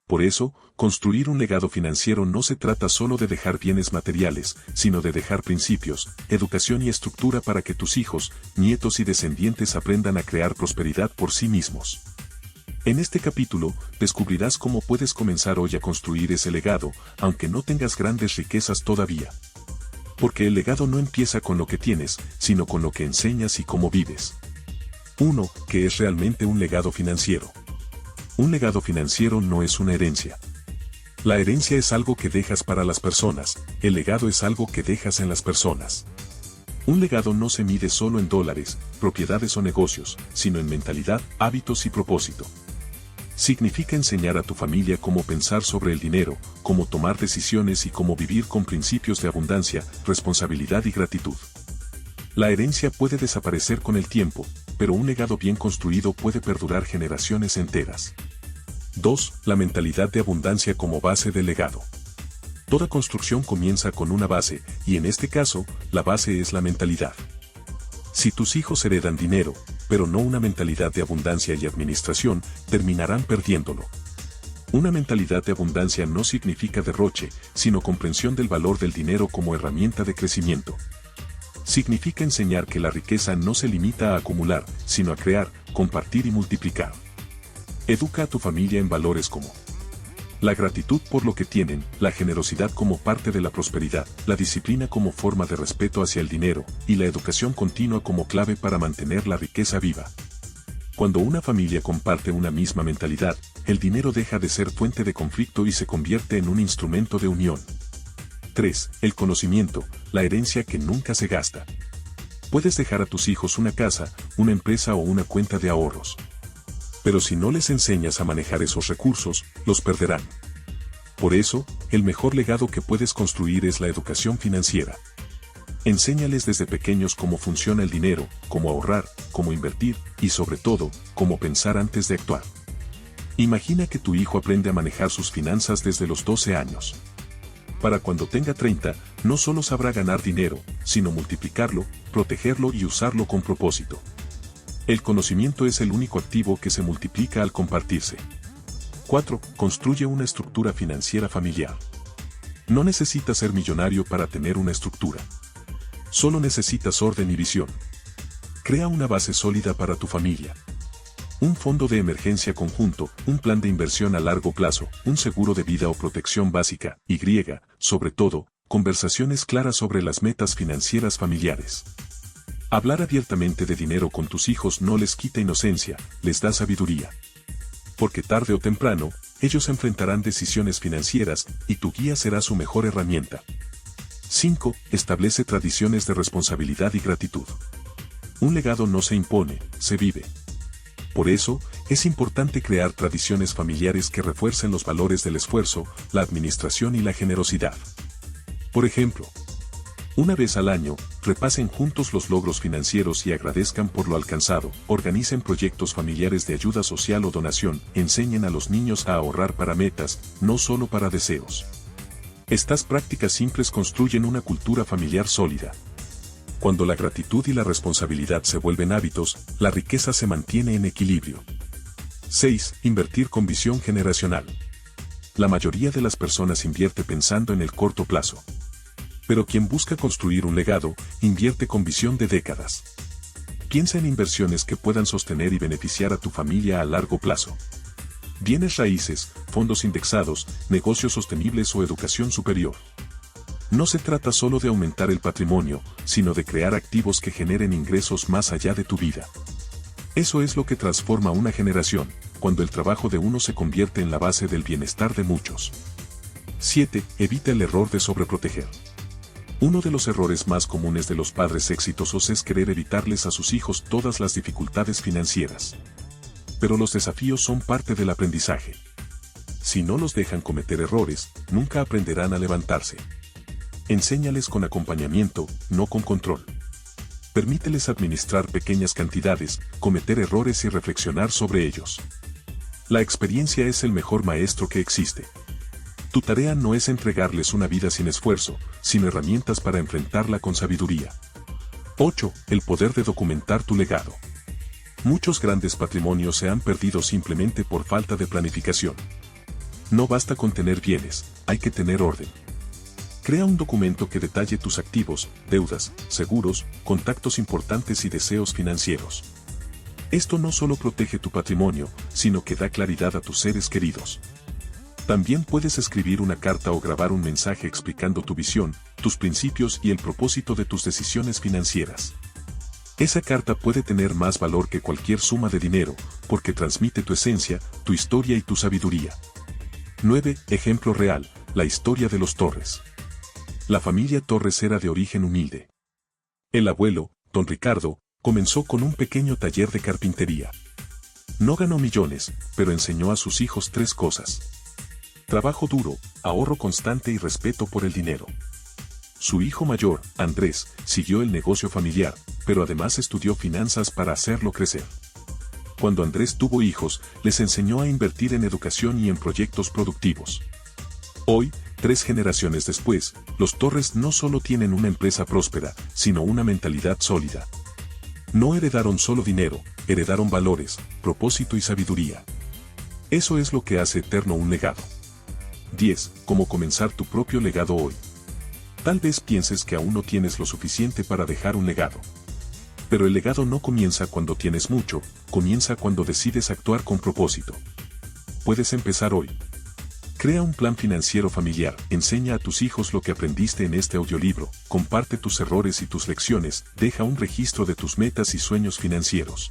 Por eso, construir un legado financiero no se trata solo de dejar bienes materiales, sino de dejar principios, educación y estructura para que tus hijos, nietos y descendientes aprendan a crear prosperidad por sí mismos. En este capítulo, descubrirás cómo puedes comenzar hoy a construir ese legado, aunque no tengas grandes riquezas todavía. Porque el legado no empieza con lo que tienes, sino con lo que enseñas y cómo vives. 1. ¿Qué es realmente un legado financiero? Un legado financiero no es una herencia. La herencia es algo que dejas para las personas, el legado es algo que dejas en las personas. Un legado no se mide solo en dólares, propiedades o negocios, sino en mentalidad, hábitos y propósito. Significa enseñar a tu familia cómo pensar sobre el dinero, cómo tomar decisiones y cómo vivir con principios de abundancia, responsabilidad y gratitud. La herencia puede desaparecer con el tiempo, pero un legado bien construido puede perdurar generaciones enteras. 2. La mentalidad de abundancia como base del legado. Toda construcción comienza con una base, y en este caso, la base es la mentalidad. Si tus hijos heredan dinero, pero no una mentalidad de abundancia y administración, terminarán perdiéndolo. Una mentalidad de abundancia no significa derroche, sino comprensión del valor del dinero como herramienta de crecimiento. Significa enseñar que la riqueza no se limita a acumular, sino a crear, compartir y multiplicar. Educa a tu familia en valores como la gratitud por lo que tienen, la generosidad como parte de la prosperidad, la disciplina como forma de respeto hacia el dinero, y la educación continua como clave para mantener la riqueza viva. Cuando una familia comparte una misma mentalidad, el dinero deja de ser fuente de conflicto y se convierte en un instrumento de unión. 3. El conocimiento, la herencia que nunca se gasta. Puedes dejar a tus hijos una casa, una empresa o una cuenta de ahorros. Pero si no les enseñas a manejar esos recursos, los perderán. Por eso, el mejor legado que puedes construir es la educación financiera. Enséñales desde pequeños cómo funciona el dinero, cómo ahorrar, cómo invertir, y sobre todo, cómo pensar antes de actuar. Imagina que tu hijo aprende a manejar sus finanzas desde los 12 años. Para cuando tenga 30, no solo sabrá ganar dinero, sino multiplicarlo, protegerlo y usarlo con propósito. El conocimiento es el único activo que se multiplica al compartirse. 4. Construye una estructura financiera familiar. No necesitas ser millonario para tener una estructura. Solo necesitas orden y visión. Crea una base sólida para tu familia. Un fondo de emergencia conjunto, un plan de inversión a largo plazo, un seguro de vida o protección básica, y, sobre todo, conversaciones claras sobre las metas financieras familiares. Hablar abiertamente de dinero con tus hijos no les quita inocencia, les da sabiduría. Porque tarde o temprano, ellos enfrentarán decisiones financieras, y tu guía será su mejor herramienta. 5. Establece tradiciones de responsabilidad y gratitud. Un legado no se impone, se vive. Por eso, es importante crear tradiciones familiares que refuercen los valores del esfuerzo, la administración y la generosidad. Por ejemplo, una vez al año, repasen juntos los logros financieros y agradezcan por lo alcanzado, organicen proyectos familiares de ayuda social o donación, enseñen a los niños a ahorrar para metas, no solo para deseos. Estas prácticas simples construyen una cultura familiar sólida. Cuando la gratitud y la responsabilidad se vuelven hábitos, la riqueza se mantiene en equilibrio. 6. Invertir con visión generacional. La mayoría de las personas invierte pensando en el corto plazo. Pero quien busca construir un legado, invierte con visión de décadas. Piensa en inversiones que puedan sostener y beneficiar a tu familia a largo plazo. Bienes raíces, fondos indexados, negocios sostenibles o educación superior. No se trata solo de aumentar el patrimonio, sino de crear activos que generen ingresos más allá de tu vida. Eso es lo que transforma una generación, cuando el trabajo de uno se convierte en la base del bienestar de muchos. 7. Evita el error de sobreproteger. Uno de los errores más comunes de los padres exitosos es querer evitarles a sus hijos todas las dificultades financieras. Pero los desafíos son parte del aprendizaje. Si no los dejan cometer errores, nunca aprenderán a levantarse. Enséñales con acompañamiento, no con control. Permíteles administrar pequeñas cantidades, cometer errores y reflexionar sobre ellos. La experiencia es el mejor maestro que existe. Tu tarea no es entregarles una vida sin esfuerzo, sino herramientas para enfrentarla con sabiduría. 8. El poder de documentar tu legado. Muchos grandes patrimonios se han perdido simplemente por falta de planificación. No basta con tener bienes, hay que tener orden. Crea un documento que detalle tus activos, deudas, seguros, contactos importantes y deseos financieros. Esto no solo protege tu patrimonio, sino que da claridad a tus seres queridos. También puedes escribir una carta o grabar un mensaje explicando tu visión, tus principios y el propósito de tus decisiones financieras. Esa carta puede tener más valor que cualquier suma de dinero, porque transmite tu esencia, tu historia y tu sabiduría. 9. Ejemplo real, la historia de los Torres. La familia Torres era de origen humilde. El abuelo, don Ricardo, comenzó con un pequeño taller de carpintería. No ganó millones, pero enseñó a sus hijos 3 cosas. Trabajo duro, ahorro constante y respeto por el dinero. Su hijo mayor, Andrés, siguió el negocio familiar, pero además estudió finanzas para hacerlo crecer. Cuando Andrés tuvo hijos, les enseñó a invertir en educación y en proyectos productivos. Hoy, 3 generaciones después, los Torres no solo tienen una empresa próspera, sino una mentalidad sólida. No heredaron solo dinero, heredaron valores, propósito y sabiduría. Eso es lo que hace eterno un legado. 10. Cómo comenzar tu propio legado hoy. Tal vez pienses que aún no tienes lo suficiente para dejar un legado. Pero el legado no comienza cuando tienes mucho, comienza cuando decides actuar con propósito. Puedes empezar hoy. Crea un plan financiero familiar, enseña a tus hijos lo que aprendiste en este audiolibro, comparte tus errores y tus lecciones, deja un registro de tus metas y sueños financieros.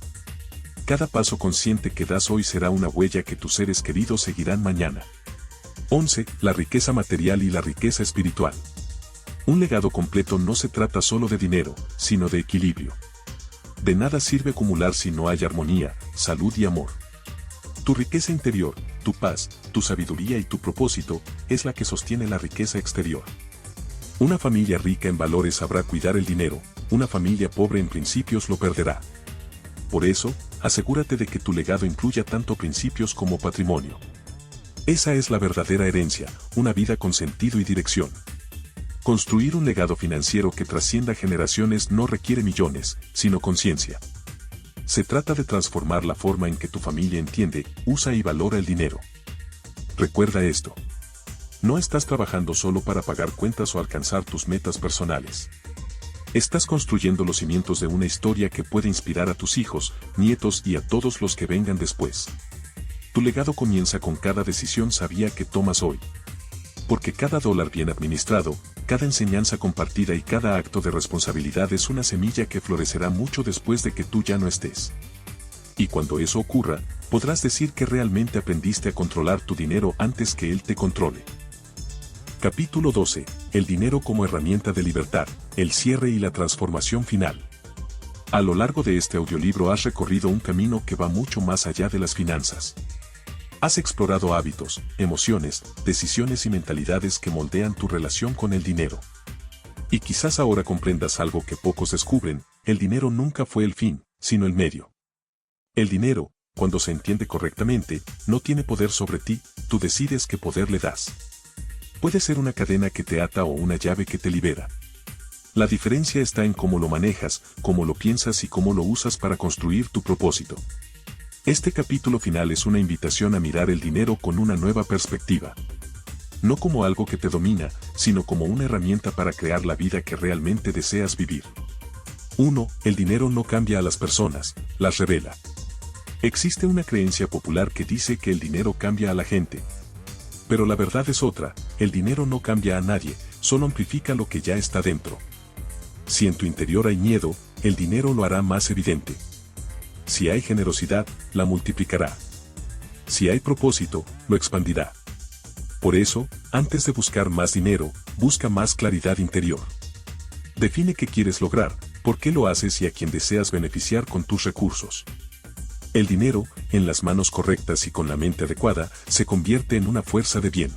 Cada paso consciente que das hoy será una huella que tus seres queridos seguirán mañana. 11. La riqueza material y la riqueza espiritual. Un legado completo no se trata solo de dinero, sino de equilibrio. De nada sirve acumular si no hay armonía, salud y amor. Tu riqueza interior, tu paz, tu sabiduría y tu propósito, es la que sostiene la riqueza exterior. Una familia rica en valores sabrá cuidar el dinero, una familia pobre en principios lo perderá. Por eso, asegúrate de que tu legado incluya tanto principios como patrimonio. Esa es la verdadera herencia, una vida con sentido y dirección. Construir un legado financiero que trascienda generaciones no requiere millones, sino conciencia. Se trata de transformar la forma en que tu familia entiende, usa y valora el dinero. Recuerda esto. No estás trabajando solo para pagar cuentas o alcanzar tus metas personales. Estás construyendo los cimientos de una historia que puede inspirar a tus hijos, nietos y a todos los que vengan después. Tu legado comienza con cada decisión sabia que tomas hoy. Porque cada dólar bien administrado, cada enseñanza compartida y cada acto de responsabilidad es una semilla que florecerá mucho después de que tú ya no estés. Y cuando eso ocurra, podrás decir que realmente aprendiste a controlar tu dinero antes que él te controle. Capítulo 12. El dinero como herramienta de libertad, el cierre y la transformación final. A lo largo de este audiolibro has recorrido un camino que va mucho más allá de las finanzas. Has explorado hábitos, emociones, decisiones y mentalidades que moldean tu relación con el dinero. Y quizás ahora comprendas algo que pocos descubren: el dinero nunca fue el fin, sino el medio. El dinero, cuando se entiende correctamente, no tiene poder sobre ti, tú decides qué poder le das. Puede ser una cadena que te ata o una llave que te libera. La diferencia está en cómo lo manejas, cómo lo piensas y cómo lo usas para construir tu propósito. Este capítulo final es una invitación a mirar el dinero con una nueva perspectiva. No como algo que te domina, sino como una herramienta para crear la vida que realmente deseas vivir. 1. El dinero no cambia a las personas, las revela. Existe una creencia popular que dice que el dinero cambia a la gente. Pero la verdad es otra: el dinero no cambia a nadie, solo amplifica lo que ya está dentro. Si en tu interior hay miedo, el dinero lo hará más evidente. Si hay generosidad, la multiplicará. Si hay propósito, lo expandirá. Por eso, antes de buscar más dinero, busca más claridad interior. Define qué quieres lograr, por qué lo haces y a quién deseas beneficiar con tus recursos. El dinero, en las manos correctas y con la mente adecuada, se convierte en una fuerza de bien.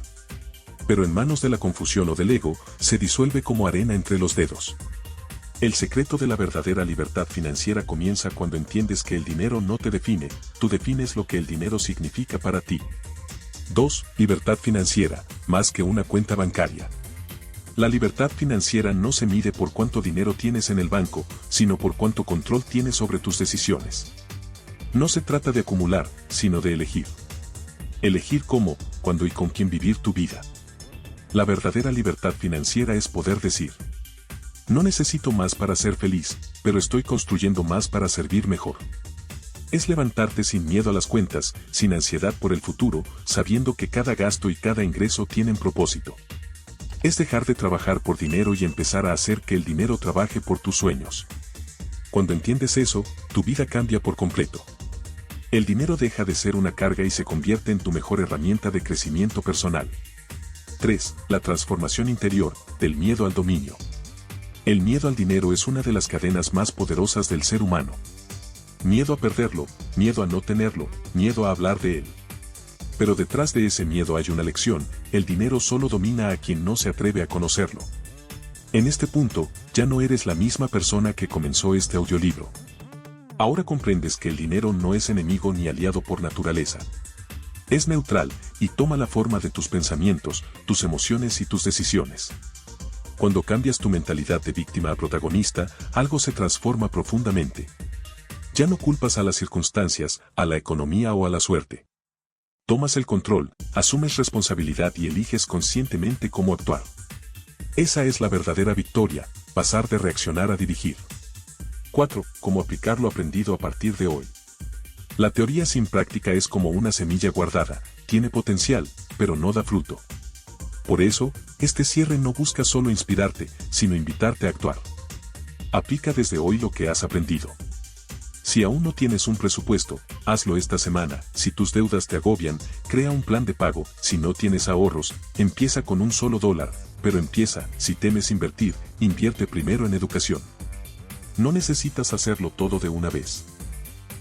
Pero en manos de la confusión o del ego, se disuelve como arena entre los dedos. El secreto de la verdadera libertad financiera comienza cuando entiendes que el dinero no te define, tú defines lo que el dinero significa para ti. 2. Libertad financiera, más que una cuenta bancaria. La libertad financiera no se mide por cuánto dinero tienes en el banco, sino por cuánto control tienes sobre tus decisiones. No se trata de acumular, sino de elegir. Elegir cómo, cuándo y con quién vivir tu vida. La verdadera libertad financiera es poder decir: no necesito más para ser feliz, pero estoy construyendo más para servir mejor. Es levantarte sin miedo a las cuentas, sin ansiedad por el futuro, sabiendo que cada gasto y cada ingreso tienen propósito. Es dejar de trabajar por dinero y empezar a hacer que el dinero trabaje por tus sueños. Cuando entiendes eso, tu vida cambia por completo. El dinero deja de ser una carga y se convierte en tu mejor herramienta de crecimiento personal. 3. La transformación interior, del miedo al dominio. El miedo al dinero es una de las cadenas más poderosas del ser humano. Miedo a perderlo, miedo a no tenerlo, miedo a hablar de él. Pero detrás de ese miedo hay una lección: el dinero solo domina a quien no se atreve a conocerlo. En este punto, ya no eres la misma persona que comenzó este audiolibro. Ahora comprendes que el dinero no es enemigo ni aliado por naturaleza. Es neutral, y toma la forma de tus pensamientos, tus emociones y tus decisiones. Cuando cambias tu mentalidad de víctima a protagonista, algo se transforma profundamente. Ya no culpas a las circunstancias, a la economía o a la suerte. Tomas el control, asumes responsabilidad y eliges conscientemente cómo actuar. Esa es la verdadera victoria: pasar de reaccionar a dirigir. 4. Cómo aplicar lo aprendido a partir de hoy. La teoría sin práctica es como una semilla guardada: tiene potencial, pero no da fruto. Por eso, este cierre no busca solo inspirarte, sino invitarte a actuar. Aplica desde hoy lo que has aprendido. Si aún no tienes un presupuesto, hazlo esta semana. Si tus deudas te agobian, crea un plan de pago. Si no tienes ahorros, empieza con $1, pero empieza. Si temes invertir, invierte primero en educación. No necesitas hacerlo todo de una vez.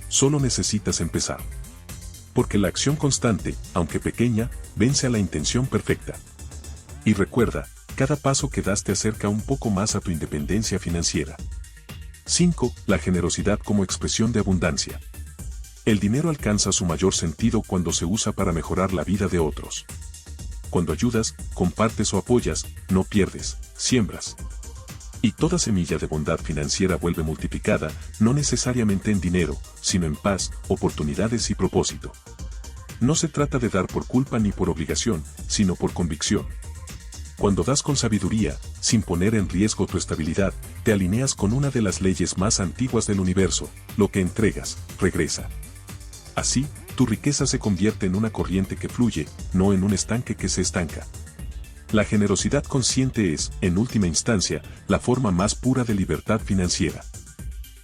Solo necesitas empezar. Porque la acción constante, aunque pequeña, vence a la intención perfecta. Y recuerda, cada paso que das te acerca un poco más a tu independencia financiera. 5. La generosidad como expresión de abundancia. El dinero alcanza su mayor sentido cuando se usa para mejorar la vida de otros. Cuando ayudas, compartes o apoyas, no pierdes, siembras. Y toda semilla de bondad financiera vuelve multiplicada, no necesariamente en dinero, sino en paz, oportunidades y propósito. No se trata de dar por culpa ni por obligación, sino por convicción. Cuando das con sabiduría, sin poner en riesgo tu estabilidad, te alineas con una de las leyes más antiguas del universo: lo que entregas, regresa. Así, tu riqueza se convierte en una corriente que fluye, no en un estanque que se estanca. La generosidad consciente es, en última instancia, la forma más pura de libertad financiera.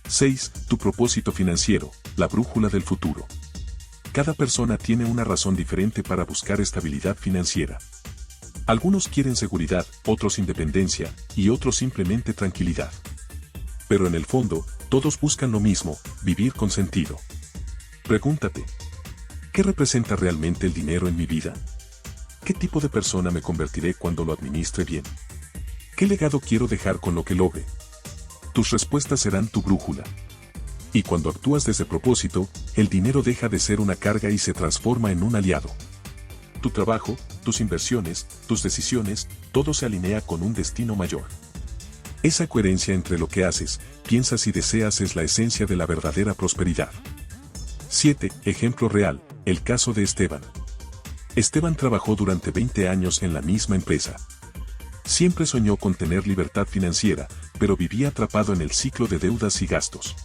6. Tu propósito financiero, la brújula del futuro. Cada persona tiene una razón diferente para buscar estabilidad financiera. Algunos quieren seguridad, otros independencia, y otros simplemente tranquilidad. Pero en el fondo, todos buscan lo mismo: vivir con sentido. Pregúntate: ¿qué representa realmente el dinero en mi vida? ¿Qué tipo de persona me convertiré cuando lo administre bien? ¿Qué legado quiero dejar con lo que logre? Tus respuestas serán tu brújula. Y cuando actúas desde propósito, el dinero deja de ser una carga y se transforma en un aliado. Tu trabajo, tus inversiones, tus decisiones, todo se alinea con un destino mayor. Esa coherencia entre lo que haces, piensas y deseas es la esencia de la verdadera prosperidad. 7. Ejemplo real, el caso de Esteban. Esteban trabajó durante 20 años en la misma empresa. Siempre soñó con tener libertad financiera, pero vivía atrapado en el ciclo de deudas y gastos.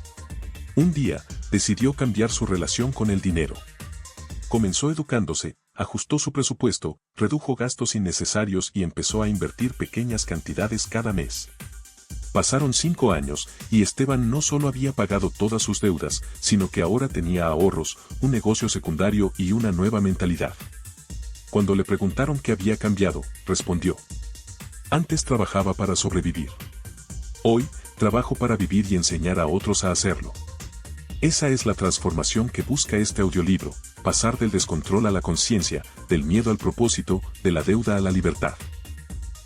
Un día, decidió cambiar su relación con el dinero. Comenzó educándose, ajustó su presupuesto, redujo gastos innecesarios y empezó a invertir pequeñas cantidades cada mes. Pasaron 5 años, y Esteban no solo había pagado todas sus deudas, sino que ahora tenía ahorros, un negocio secundario y una nueva mentalidad. Cuando le preguntaron qué había cambiado, respondió: antes trabajaba para sobrevivir. Hoy, trabajo para vivir y enseñar a otros a hacerlo. Esa es la transformación que busca este audiolibro, pasar del descontrol a la conciencia, del miedo al propósito, de la deuda a la libertad.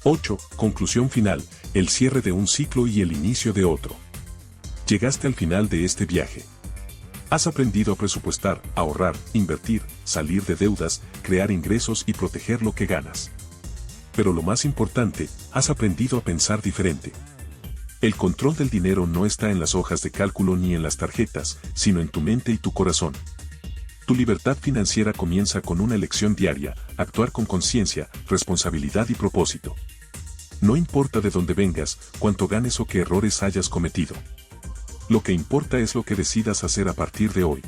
8. Conclusión final, el cierre de un ciclo y el inicio de otro. Llegaste al final de este viaje. Has aprendido a presupuestar, ahorrar, invertir, salir de deudas, crear ingresos y proteger lo que ganas. Pero lo más importante, has aprendido a pensar diferente. El control del dinero no está en las hojas de cálculo ni en las tarjetas, sino en tu mente y tu corazón. Tu libertad financiera comienza con una elección diaria, actuar con conciencia, responsabilidad y propósito. No importa de dónde vengas, cuánto ganes o qué errores hayas cometido. Lo que importa es lo que decidas hacer a partir de hoy.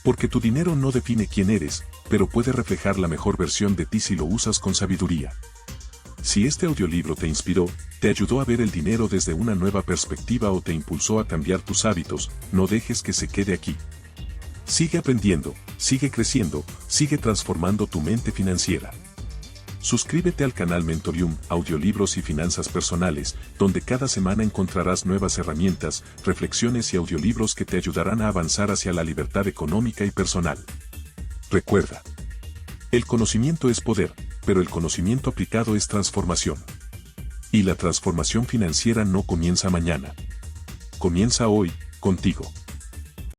Porque tu dinero no define quién eres, pero puede reflejar la mejor versión de ti si lo usas con sabiduría. Si este audiolibro te inspiró, te ayudó a ver el dinero desde una nueva perspectiva o te impulsó a cambiar tus hábitos, no dejes que se quede aquí. Sigue aprendiendo, sigue creciendo, sigue transformando tu mente financiera. Suscríbete al canal Mentorium, Audiolibros y Finanzas Personales, donde cada semana encontrarás nuevas herramientas, reflexiones y audiolibros que te ayudarán a avanzar hacia la libertad económica y personal. Recuerda, el conocimiento es poder, pero el conocimiento aplicado es transformación. Y la transformación financiera no comienza mañana. Comienza hoy, contigo.